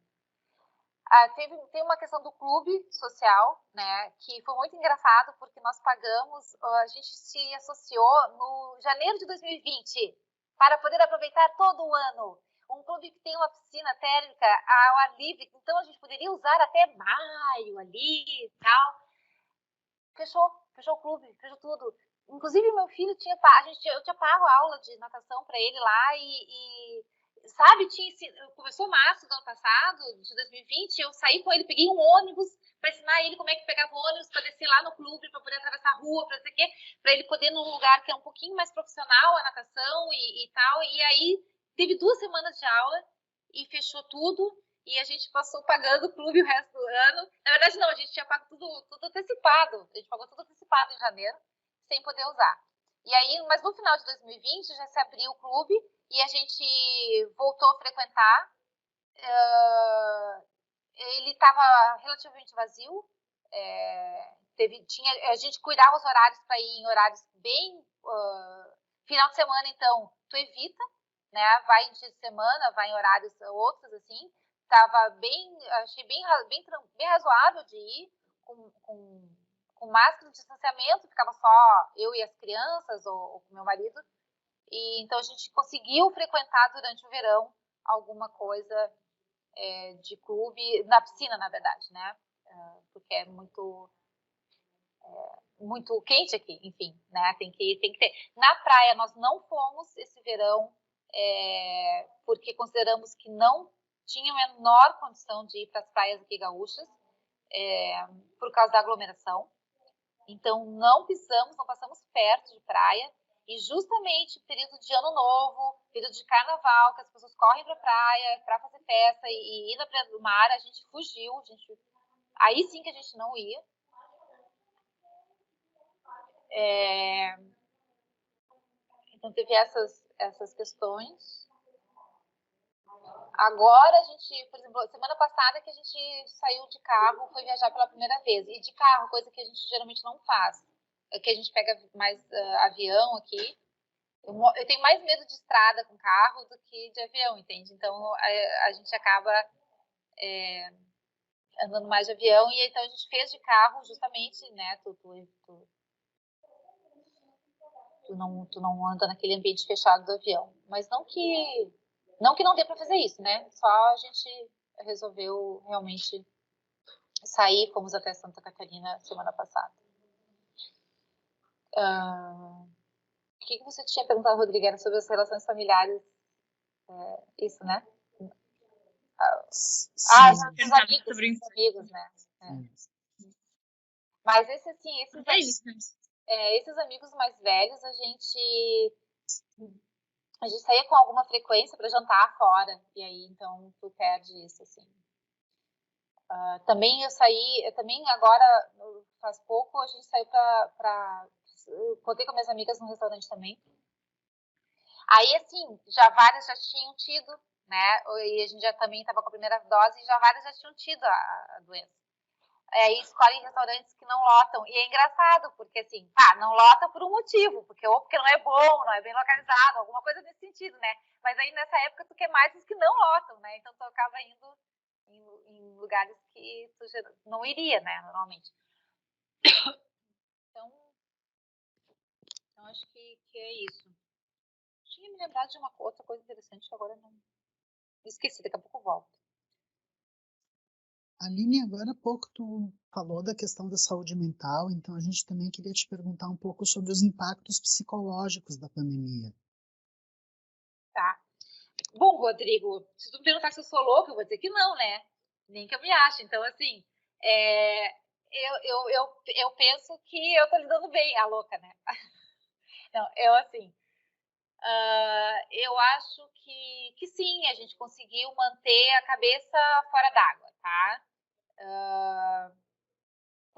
Tem uma questão do clube social, né, que foi muito engraçado, porque nós pagamos, a gente se associou no janeiro de 2020, para poder aproveitar todo o ano. Um clube que tem uma piscina térmica ao ar livre, então a gente poderia usar até maio ali e tal. Fechou o clube, fechou tudo. Inclusive, meu filho eu tinha pago a aula de natação para ele lá sabe, começou março do ano passado, de 2020, eu saí com ele, peguei um ônibus para ensinar ele como é que pegava o ônibus, para descer lá no clube, para poder atravessar a rua, para ele poder num lugar que é um pouquinho mais profissional, a natação e tal. E aí teve 2 semanas de aula e fechou tudo. E a gente passou pagando o clube o resto do ano. Na verdade, não, a gente tinha pago tudo antecipado. A gente pagou tudo antecipado em janeiro, sem poder usar. E aí, mas no final de 2020 já se abriu o clube e a gente voltou a frequentar. Ele estava relativamente vazio. A gente cuidava os horários para ir em horários bem... final de semana, então, tu evita, né? Vai em dia de semana, vai em horários outros, assim. Achei bem razoável de ir, com máscara de distanciamento, ficava só eu e as crianças, ou com meu marido. E então a gente conseguiu frequentar durante o verão alguma coisa de clube, na piscina, na verdade, né? Porque é muito quente aqui, enfim, né? Tem que ter. Na praia nós não fomos esse verão, porque consideramos que não tinha a menor condição de ir para as praias aqui gaúchas, por causa da aglomeração. Então não passamos perto de praia. E justamente período de ano novo, período de carnaval, que as pessoas correm para a praia para fazer festa e ir na praia do mar, a gente fugiu. Aí sim que a gente não ia. Então teve essas questões. Agora a gente, por exemplo, semana passada que a gente saiu de carro, foi viajar pela primeira vez. E de carro, coisa que a gente geralmente não faz. Que a gente pega mais avião aqui. Eu tenho mais medo de estrada com carro do que de avião, entende? Então a gente acaba andando mais de avião, e então a gente fez de carro justamente, né? Tu não anda naquele ambiente fechado do avião. Mas não que não dê para fazer isso, né? Só a gente resolveu realmente sair, fomos até Santa Catarina semana passada. O que você tinha perguntado, Rodrigo? Era sobre as relações familiares. Isso, né? Os amigos, né? Mas esses amigos mais velhos, a gente saía com alguma frequência para jantar fora. E aí, então, tu perde isso, assim. Também agora, faz pouco, a gente saiu contei com minhas amigas no restaurante também. Aí, assim, várias já tinham tido, né? E a gente já também estava com a primeira dose e várias já tinham tido a doença. Aí escolhem restaurantes que não lotam. E é engraçado, porque assim, não lota por um motivo, porque não é bom, não é bem localizado, alguma coisa nesse sentido, né? Mas aí nessa época tu quer mais os que não lotam, né? Então tu acaba indo em lugares que tu não iria, né, normalmente. Então acho que é isso. Tinha me lembrado de uma outra coisa interessante que agora não esqueci, daqui a pouco eu volto. Aline, agora há pouco tu falou da questão da saúde mental, então a gente também queria te perguntar um pouco sobre os impactos psicológicos da pandemia. Tá. Bom, Rodrigo, se tu me perguntar se eu sou louca, eu vou dizer que não, né? Nem que eu me ache. Então, assim, eu penso que eu tô lidando bem, a louca, né? Não, eu acho que sim, a gente conseguiu manter a cabeça fora d'água, tá?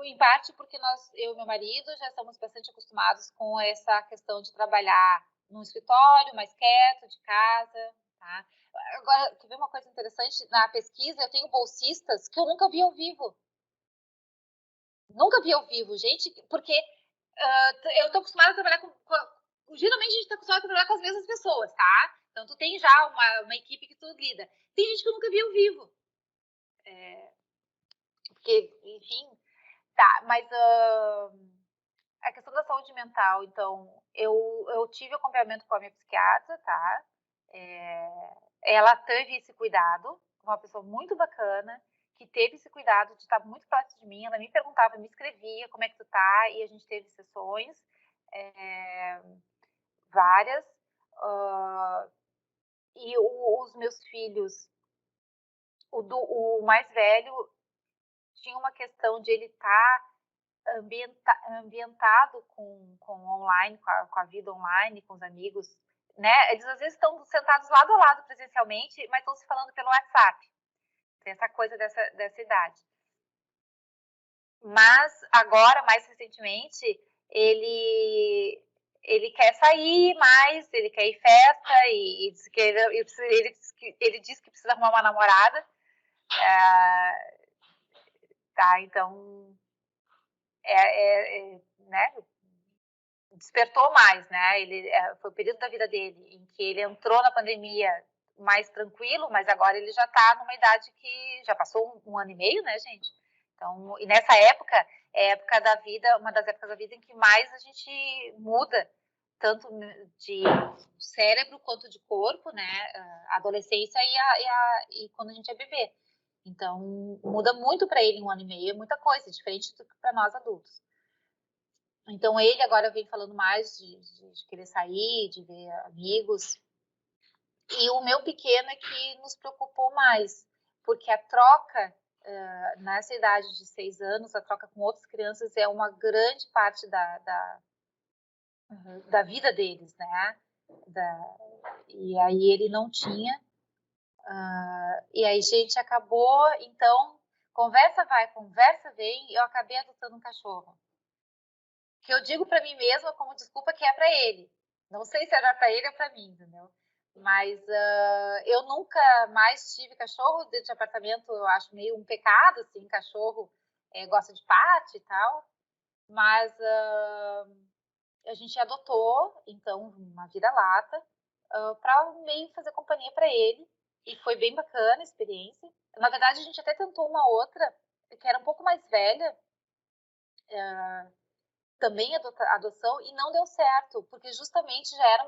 Em parte porque eu e meu marido já estamos bastante acostumados com essa questão de trabalhar num escritório mais quieto, de casa, tá? Agora, quer ver uma coisa interessante? Na pesquisa, eu tenho bolsistas que eu nunca vi ao vivo. Nunca vi ao vivo, gente, porque eu estou acostumada a trabalhar geralmente a gente está acostumado a trabalhar com as mesmas pessoas, tá? Então, tu tem já uma equipe que tu lida. Tem gente que eu nunca vi ao vivo. Porque, enfim, tá, mas a questão da saúde mental, então, eu tive acompanhamento com a minha psiquiatra, tá? Ela teve esse cuidado, uma pessoa muito bacana, que teve esse cuidado de estar muito próximo de mim. Ela me perguntava, me escrevia, como é que tu tá? E a gente teve sessões, várias. E os meus filhos, o mais velho, tinha uma questão de ele estar ambientado com online, com a vida online, com os amigos, né? Eles às vezes estão sentados lado a lado presencialmente, mas estão se falando pelo WhatsApp. Tem essa coisa dessa idade. Mas agora, mais recentemente, ele quer sair mais, ele quer ir festa e diz que ele diz que precisa arrumar uma namorada. Tá, então né, despertou mais, né? Foi o período da vida dele em que ele entrou na pandemia mais tranquilo, mas agora ele já está numa idade que já passou um ano e meio, né, gente? Então, e nessa época, época da vida, uma das épocas da vida em que mais a gente muda, tanto de cérebro quanto de corpo, né? A adolescência e quando a gente é bebê. Então, muda muito para ele em um ano e meio, é muita coisa, diferente do que para nós adultos. Então, ele agora vem falando mais de querer sair, de ver amigos. E o meu pequeno é que nos preocupou mais, porque a troca, nessa idade de 6 anos, a troca com outras crianças é uma grande parte da vida deles, né? E aí ele não tinha. E aí a gente acabou, então, conversa vai, conversa vem, eu acabei adotando um cachorro. Que eu digo para mim mesma como desculpa que é para ele. Não sei se era para ele ou para mim, entendeu? Mas eu nunca mais tive cachorro dentro de apartamento. Eu acho meio um pecado, assim, cachorro gosta de pátio e tal. Mas a gente adotou, então, uma vira-lata para meio fazer companhia para ele. E foi bem bacana a experiência. Na verdade, a gente até tentou uma outra, que era um pouco mais velha, também adoção, e não deu certo, porque justamente já era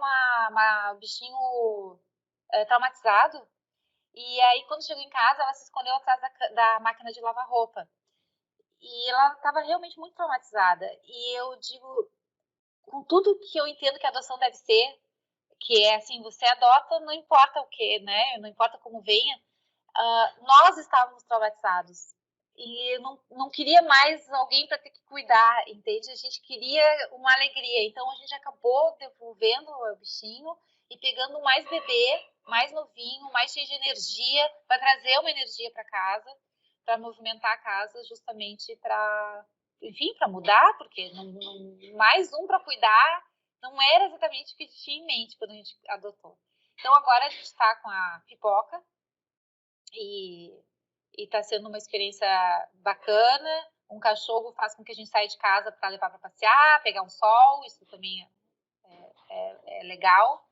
um bichinho traumatizado. E aí, quando chegou em casa, ela se escondeu atrás da máquina de lavar roupa. E ela estava realmente muito traumatizada. E eu digo, com tudo que eu entendo que a adoção deve ser, que é assim, você adota, não importa o que, né? Não importa como venha. Nós estávamos traumatizados e não queria mais alguém para ter que cuidar, entende? A gente queria uma alegria, então a gente acabou devolvendo o bichinho e pegando mais bebê, mais novinho, mais cheio de energia, para trazer uma energia para casa, para movimentar a casa, justamente para, enfim, para mudar, porque mais um para cuidar não era exatamente o que a gente tinha em mente quando a gente adotou. Então agora a gente está com a Pipoca, e está sendo uma experiência bacana. Um cachorro faz com que a gente saia de casa para levar para passear, pegar um sol, isso também é legal.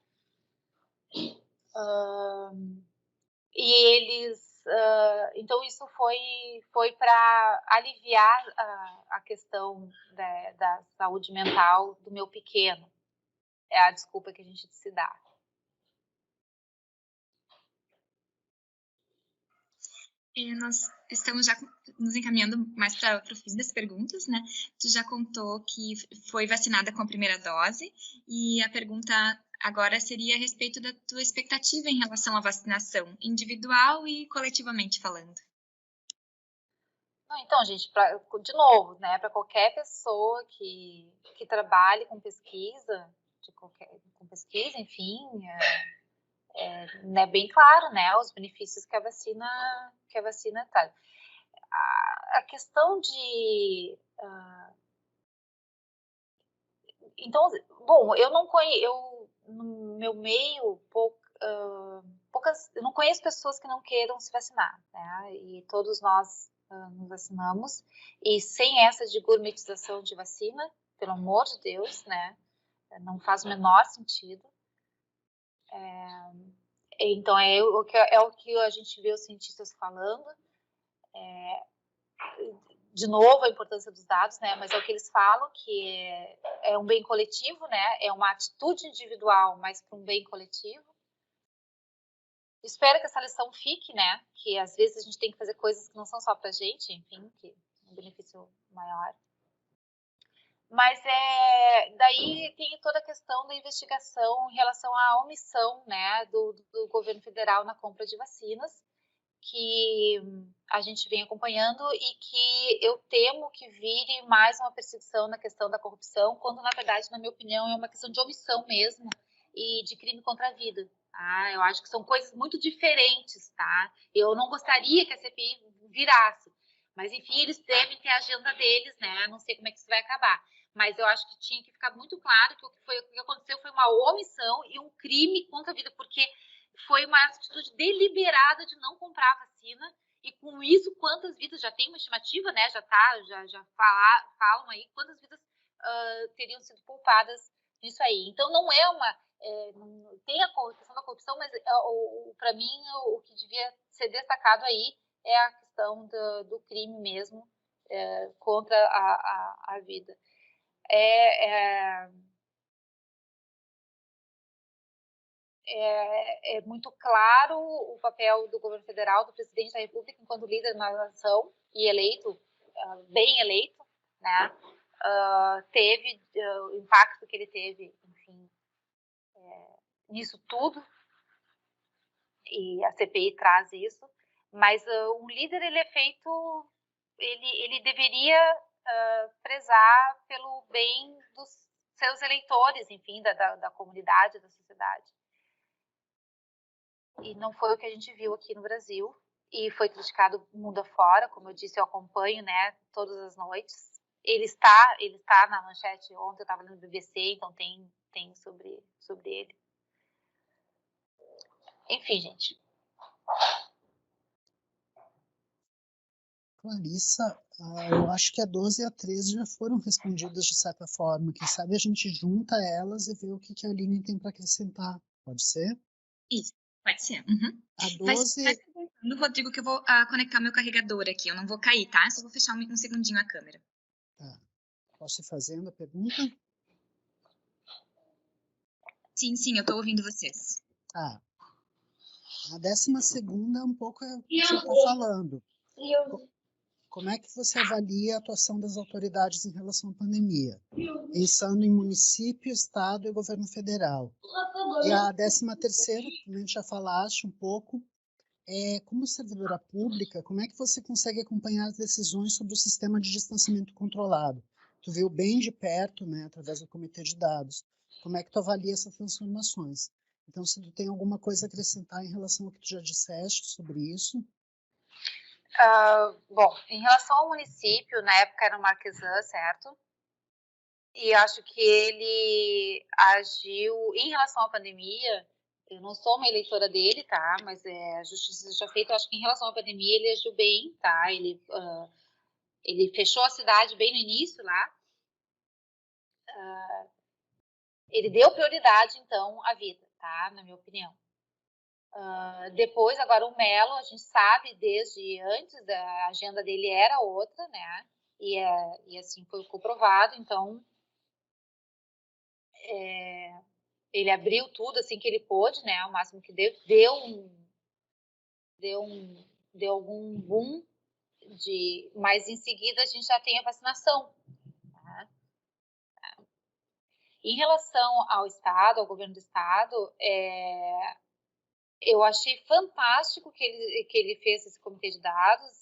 E eles, então isso foi para aliviar a questão da saúde mental do meu pequeno. É a desculpa que a gente se dá. Nós estamos já nos encaminhando mais para o fim das perguntas, né? Tu já contou que foi vacinada com a primeira dose e a pergunta agora seria a respeito da tua expectativa em relação à vacinação, individual e coletivamente falando. Então, gente, de novo, né, para qualquer pessoa que trabalhe com pesquisa, com pesquisa, enfim, é bem claro, né, os benefícios que a vacina traz. A questão de então, bom, eu não conheço, no meu meio, eu não conheço pessoas que não queiram se vacinar, né? E todos nós nos vacinamos, e sem essa de gourmetização de vacina, pelo amor de Deus, né? Não faz o menor sentido. Então, é o que a gente vê os cientistas falando. De novo, a importância dos dados, né? Mas é o que eles falam, que é um bem coletivo, né? É uma atitude individual, mas para um bem coletivo. Espero que essa lição fique, né? Que às vezes a gente tem que fazer coisas que não são só pra gente, enfim, que é um benefício maior. Mas daí tem toda a questão da investigação em relação à omissão, né, do governo federal na compra de vacinas, que a gente vem acompanhando e que eu temo que vire mais uma perseguição na questão da corrupção, quando na verdade, na minha opinião, é uma questão de omissão mesmo e de crime contra a vida. Tá? Eu acho que são coisas muito diferentes, tá? Eu não gostaria que a CPI virasse, mas enfim, eles devem ter a agenda deles, né? Não sei como é que isso vai acabar. Mas eu acho que tinha que ficar muito claro que o que aconteceu foi uma omissão e um crime contra a vida, porque foi uma atitude deliberada de não comprar a vacina, e com isso, quantas vidas, já tem uma estimativa, né, já falam aí, quantas vidas teriam sido poupadas nisso aí. Então, não é tem a questão da corrupção, mas para mim, o que devia ser destacado aí é a questão do crime mesmo contra a vida. É muito claro o papel do governo federal, do presidente da República, enquanto líder da nação e eleito, bem eleito, né? Teve o impacto que ele teve, enfim, nisso tudo, e a CPI traz isso, mas um líder, ele é feito, ele deveria prezar pelo bem dos seus eleitores, enfim, da comunidade, da sociedade. E não foi o que a gente viu aqui no Brasil, e foi criticado mundo afora, como eu disse, eu acompanho, né, todas as noites. Ele está na manchete, ontem eu estava no BBC, então tem sobre ele. Enfim, gente. Clarissa, eu acho que a 12 e a 13 já foram respondidas de certa forma. Quem sabe a gente junta elas e vê o que a Aline tem para acrescentar. Pode ser? Isso, pode ser. Uhum. A 12... Vai perguntando, Rodrigo, que eu vou conectar meu carregador aqui. Eu não vou cair, tá? Só vou fechar um segundinho a câmera. Tá. Posso ir fazendo a pergunta? Sim, eu tô ouvindo vocês. Ah, a 12ª é um pouco o que você está falando. como é que você avalia a atuação das autoridades em relação à pandemia? Pensando em município, estado e governo federal. E a 13ª, que também já falaste um pouco, como servidora pública, como é que você consegue acompanhar as decisões sobre o sistema de distanciamento controlado? Tu viu bem de perto, né, através do comitê de dados. Como é que tu avalia essas transformações? Então, se tu tem alguma coisa a acrescentar em relação ao que tu já disseste sobre isso. Bom, em relação ao município, na época era o Marquesan, certo? E acho que ele agiu em relação à pandemia. Eu não sou uma eleitora dele, tá? Mas a justiça já feita. Eu acho que em relação à pandemia ele agiu bem, tá? Ele fechou a cidade bem no início lá. Ele deu prioridade, então, à vida, tá? Na minha opinião. Depois, agora o Melo, a gente sabe desde antes, a agenda dele era outra, né? E assim foi comprovado. Então, ele abriu tudo assim que ele pôde, né? O máximo que deu algum boom mas em seguida a gente já tem a vacinação. Tá? Em relação ao Estado, ao governo do Estado, eu achei fantástico que ele fez esse comitê de dados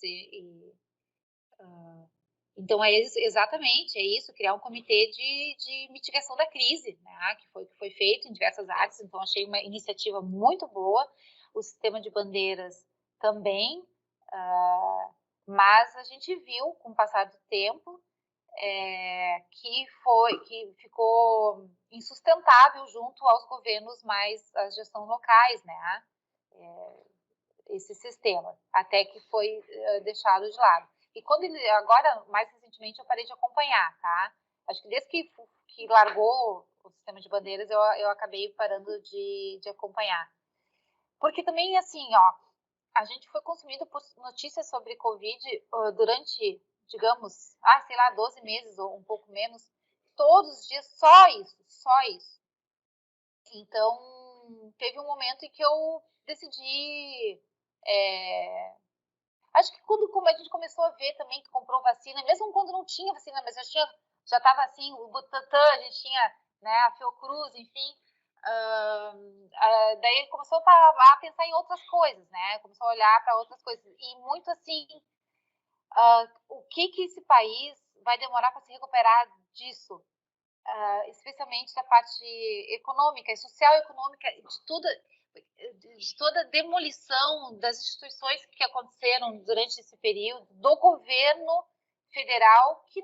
então exatamente isso, criar um comitê de mitigação da crise, né, que foi feito em diversas áreas. Então achei uma iniciativa muito boa. O sistema de bandeiras também, mas a gente viu com o passar do tempo que ficou insustentável junto aos governos às gestões locais, né? Esse sistema, até que foi deixado de lado. E agora, mais recentemente, eu parei de acompanhar, tá? Acho que desde que largou o sistema de bandeiras, eu acabei parando de acompanhar. Porque também, assim, ó, a gente foi consumido por notícias sobre Covid durante, digamos, sei lá, 12 meses ou um pouco menos, todos os dias, só isso. Então, teve um momento em que eu decidi. Acho que quando a gente começou a ver também que comprou vacina, mesmo quando não tinha vacina, mas já estava assim, o Butantan, a gente tinha, né, a Fiocruz, enfim. Daí começou a pensar em outras coisas, né? Começou a olhar para outras coisas. E muito assim, o que esse país vai demorar para se recuperar disso? Especialmente da parte econômica e social econômica, de toda a demolição das instituições que aconteceram durante esse período, do governo federal, que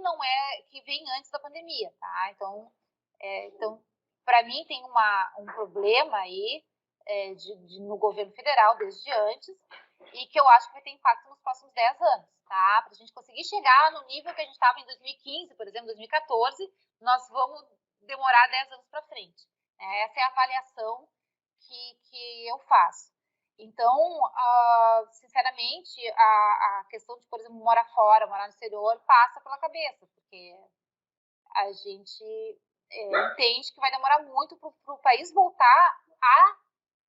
vem antes da pandemia, tá? Então para mim tem um problema aí no governo federal desde antes, e que eu acho que vai ter impacto nos próximos 10 anos, tá? Para a gente conseguir chegar no nível que a gente estava em 2015, por exemplo, 2014, nós vamos demorar 10 anos para frente. Essa é a avaliação que eu faço. Então, sinceramente, a questão de, por exemplo, morar fora, morar no exterior, passa pela cabeça, porque a gente entende que vai demorar muito para o país voltar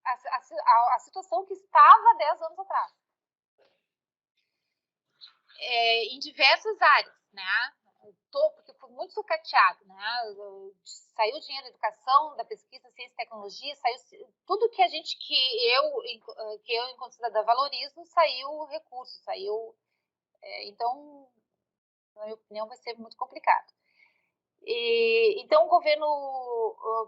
à situação que estava 10 anos atrás. Em diversas áreas, né? Porque foi muito sucateado, né? Saiu dinheiro da educação, da pesquisa, ciência e tecnologia, saiu tudo que eu enquanto cidadã valorizo, saiu recurso, então, na minha opinião, vai ser muito complicado. Então, o governo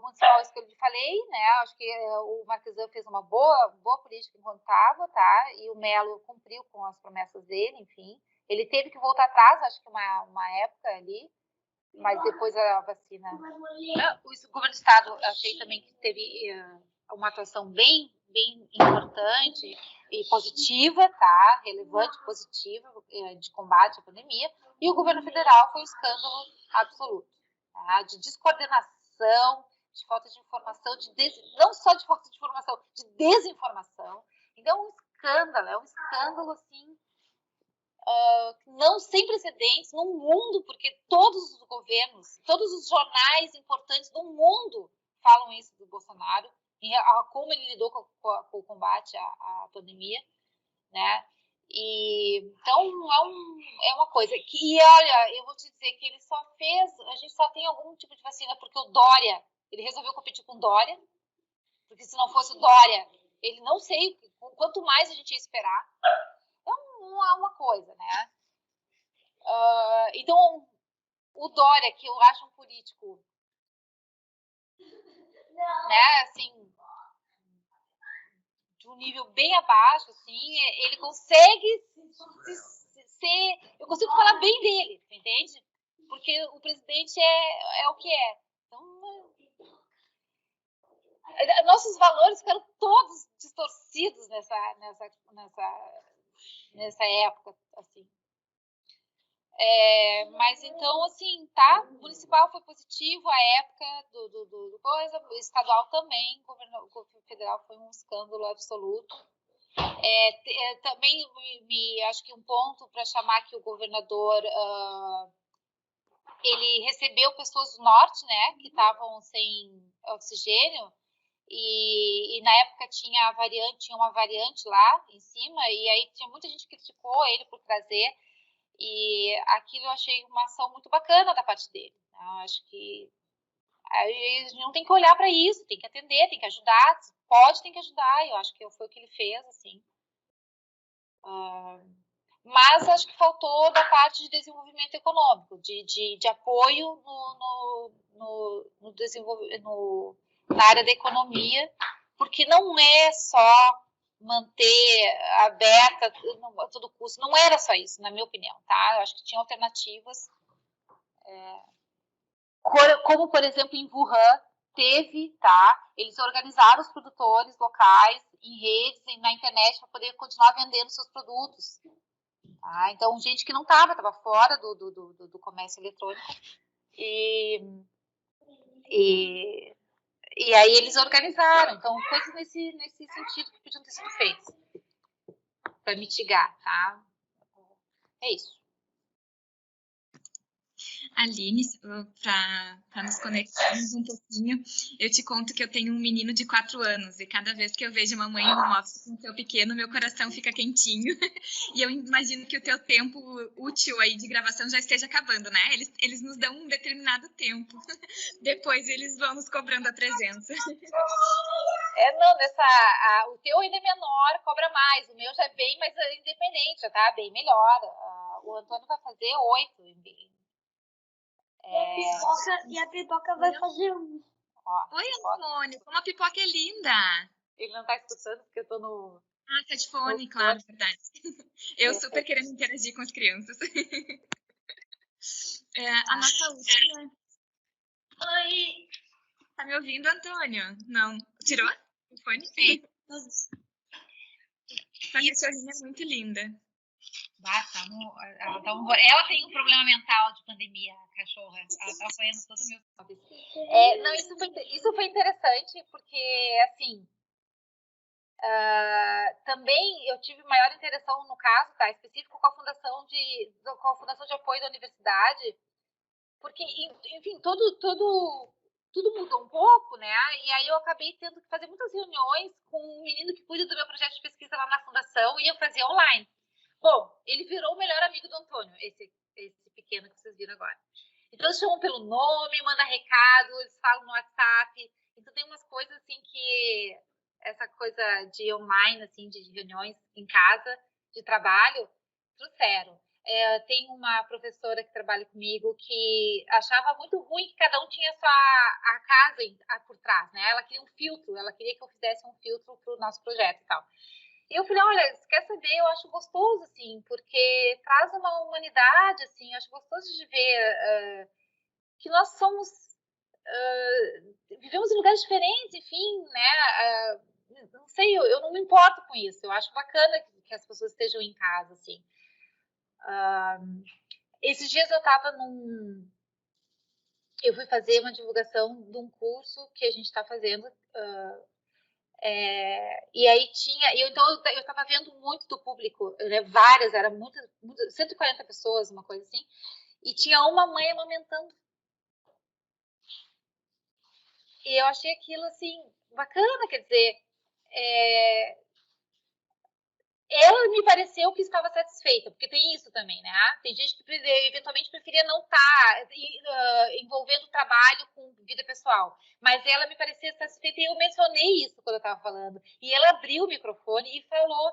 municipal, isso que eu falei, né? Acho que o Marquesan fez uma boa política enquanto estava, tá? E o Melo cumpriu com as promessas dele, enfim. Ele teve que voltar atrás, acho que uma época ali, mas depois a vacina. O governo do estado, achei também que teve uma atuação bem importante e positiva, tá? Relevante, positiva, de combate à pandemia. E o governo federal foi um escândalo absoluto, tá? De descoordenação, de falta de informação, não só de falta de informação, de desinformação. Então, é um escândalo, assim, não sem precedentes no mundo, porque todos os governos, todos os jornais importantes do mundo falam isso do Bolsonaro, como ele lidou com o combate à pandemia, né? E, então, é uma coisa que, e olha, eu vou te dizer que ele só fez, a gente só tem algum tipo de vacina porque o Dória, ele resolveu competir com o Dória, porque se não fosse o Dória, ele não sei quanto mais a gente ia esperar. É uma coisa, né? Então, o Dória, que eu acho um político, né, assim, de um nível bem abaixo, assim, ele consegue ser... Eu consigo falar bem dele, entende? Porque o presidente é o que é. Então, nossos valores ficaram todos distorcidos nessa época, assim. Mas então, assim, tá? O municipal foi positivo, a época do coisa, o estadual também, o federal foi um escândalo absoluto. Também acho que um ponto para chamar que o governador ele recebeu pessoas do norte, né, que estavam sem oxigênio, e na época tinha uma variante lá em cima, e aí tinha muita gente que criticou ele por trazer, e aquilo eu achei uma ação muito bacana da parte dele. Eu acho que a gente não tem que olhar para isso, tem que atender, tem que ajudar, tem que ajudar, eu acho que foi o que ele fez, assim. Mas acho que faltou da parte de desenvolvimento econômico, de apoio no desenvolvimento, na área da economia, porque não é só manter aberta a todo custo, não era só isso, na minha opinião, tá? Eu acho que tinha alternativas, como, por exemplo, em Wuhan, teve, tá? Eles organizaram os produtores locais em redes e na internet para poder continuar vendendo seus produtos. Tá? Então, gente que não estava fora do comércio eletrônico. E aí eles organizaram. Então, coisas nesse sentido que podiam ter sido feitas para mitigar, tá? É isso. Aline, para nos conectarmos um pouquinho, eu te conto que eu tenho um menino de 4 anos e cada vez que eu vejo uma mãe em home office com o seu pequeno, meu coração fica quentinho. E eu imagino que o teu tempo útil aí de gravação já esteja acabando, né? Eles nos dão um determinado tempo. Depois eles vão nos cobrando a presença. Não, o teu ainda é menor, cobra mais. O meu já é bem mais independente, tá? Bem melhor. O Antônio vai fazer 8 E a pipoca vai fazer um. Oi, Antônio, como a pipoca é linda! Ele não tá escutando porque eu tô no... Ah, tá de fone, claro, verdade. Eu super querendo interagir com as crianças. A nossa última... Oi! Tá me ouvindo, Antônio? Não. Tirou o fone? Sim. Sua cachorrinha é muito linda. Ela tem um problema mental de pandemia, a cachorra. Ela tá apanhando todo o meu... Não, isso foi interessante, porque, assim, também eu tive maior interação, no caso, tá, específico com a Fundação de Apoio da Universidade, porque, enfim, tudo mudou um pouco, né? E aí eu acabei tendo que fazer muitas reuniões com um menino que cuida do meu projeto de pesquisa lá na Fundação, e eu fazia online. Bom, ele virou o melhor amigo do Antônio, esse pequeno que vocês viram agora. Então, eles chamam pelo nome, mandam recado, eles falam no WhatsApp. Então, tem umas coisas, assim, que... Essa coisa de online, assim, de reuniões em casa, de trabalho, trouxeram. Tem uma professora que trabalha comigo que achava muito ruim que cada um tinha só a casa por trás, né? Ela queria um filtro, ela queria que eu fizesse um filtro para o nosso projeto e tal. E eu falei, olha, você quer saber? Eu acho gostoso, assim, porque traz uma humanidade, assim, eu acho gostoso de ver que nós somos... vivemos em lugares diferentes, enfim, né? Não sei, eu não me importo com isso. Eu acho bacana que as pessoas estejam em casa, assim. Esses dias eu fui fazer uma divulgação de um curso que a gente está fazendo... e aí então eu estava vendo muito do público, né, várias, era muitas, 140 pessoas, uma coisa assim, e tinha uma mãe amamentando. E eu achei aquilo, assim, bacana, quer dizer, ela me pareceu que estava satisfeita, porque tem isso também, né? Tem gente que eventualmente preferia não estar envolvendo o trabalho com vida pessoal, mas ela me parecia satisfeita e eu mencionei isso quando eu estava falando. E ela abriu o microfone e falou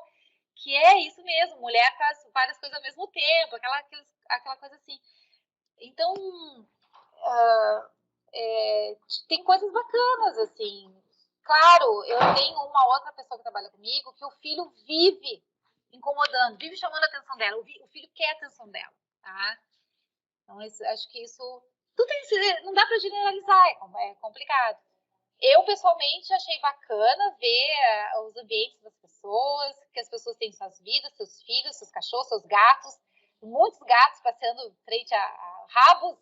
que é isso mesmo, mulher faz várias coisas ao mesmo tempo, aquela coisa assim. Então, tem coisas bacanas, assim. Claro, eu tenho uma outra pessoa que trabalha comigo que o filho vive incomodando, vive chamando a atenção dela. O filho quer a atenção dela, tá? Então, acho que isso... não dá para generalizar, é complicado. Eu, pessoalmente, achei bacana ver os ambientes das pessoas, que as pessoas têm suas vidas, seus filhos, seus cachorros, seus gatos. Muitos gatos passeando frente a rabos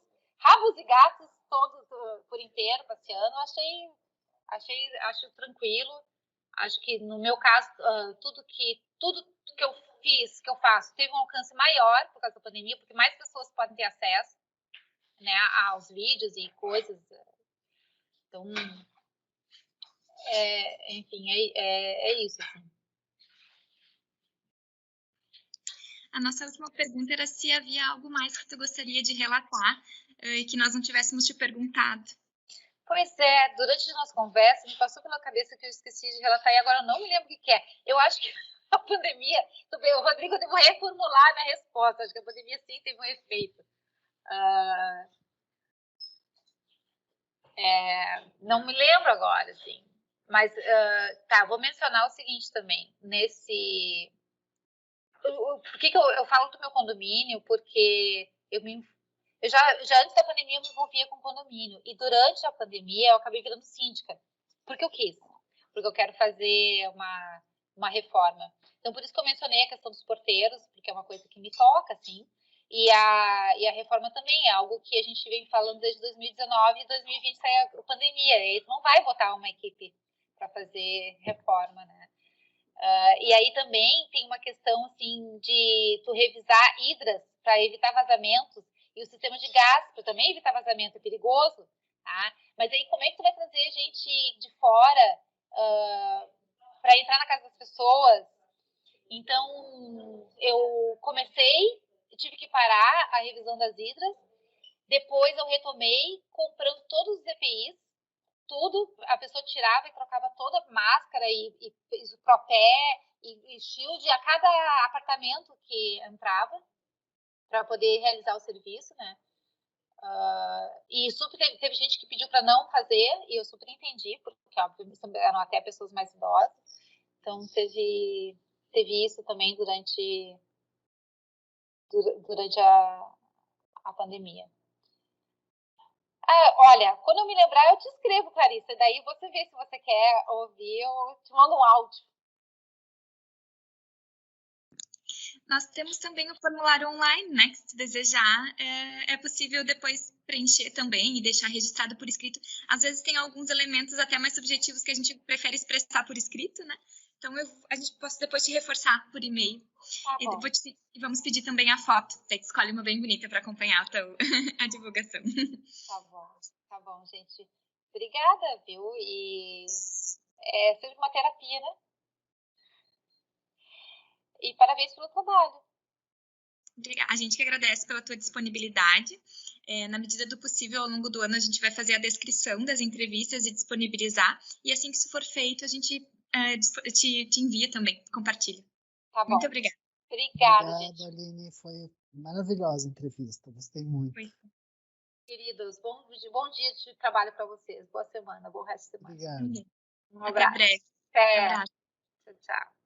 e gatos todos por inteiro passeando. Acho tranquilo. Acho que, no meu caso, tudo que eu fiz, que eu faço, teve um alcance maior por causa da pandemia, porque mais pessoas podem ter acesso, né, aos vídeos e coisas. Então, enfim, é isso. Assim. A nossa última pergunta era se havia algo mais que tu gostaria de relatar e que nós não tivéssemos te perguntado. Pois é, durante a nossa conversa me passou pela cabeça que eu esqueci de relatar e agora eu não me lembro o que é. Eu acho que a pandemia, o Rodrigo, eu devo reformular minha resposta, acho que a pandemia sim teve um efeito. Não me lembro agora, assim. Mas, tá, vou mencionar o seguinte também. Por que eu falo do meu condomínio? Porque eu já antes da pandemia eu me envolvia com condomínio. E durante a pandemia eu acabei virando síndica. Porque eu quis. Porque eu quero fazer uma reforma. Então, por isso que eu mencionei a questão dos porteiros, porque é uma coisa que me toca, assim. E a reforma também é algo que a gente vem falando desde 2019 e 2020 sai a pandemia. E aí tu não vai botar uma equipe para fazer reforma, né? E aí também tem uma questão assim de tu revisar hidras para evitar vazamentos e o sistema de gás para também evitar vazamento é perigoso, tá? Mas aí como é que tu vai trazer gente de fora para entrar na casa das pessoas? Então eu tive que parar a revisão das hidras. Depois eu retomei comprando todos os EPIs, tudo, a pessoa tirava e trocava toda a máscara e propé e shield a cada apartamento que entrava para poder realizar o serviço, né? E super teve gente que pediu para não fazer e eu super entendi, porque óbvio eram até pessoas mais idosas. Então teve isso também durante a pandemia. Olha, quando eu me lembrar, eu te escrevo, Clarissa. Daí você vê se você quer ouvir, eu te mando um áudio. Nós temos também o formulário online, né? Que se desejar, é possível depois preencher também e deixar registrado por escrito. Às vezes tem alguns elementos até mais subjetivos que a gente prefere expressar por escrito, né? Então, a gente posso depois te reforçar por e-mail. Tá bom. E vamos pedir também a foto. Daí tu escolhe uma bem bonita para acompanhar a divulgação. Tá bom, gente. Obrigada, viu? E é sempre uma terapia, né? E parabéns pelo trabalho. A gente que agradece pela tua disponibilidade. Na medida do possível, ao longo do ano, a gente vai fazer a descrição das entrevistas e disponibilizar. E assim que isso for feito, a gente te envia também, compartilha. Tá bom. Muito obrigada. Obrigada, gente. Aline. Foi maravilhosa a entrevista. Gostei muito. Queridos, bom dia de trabalho para vocês. Boa semana, bom resto de semana. Obrigado. Um abraço. Até breve. Até. Abraço. Tchau.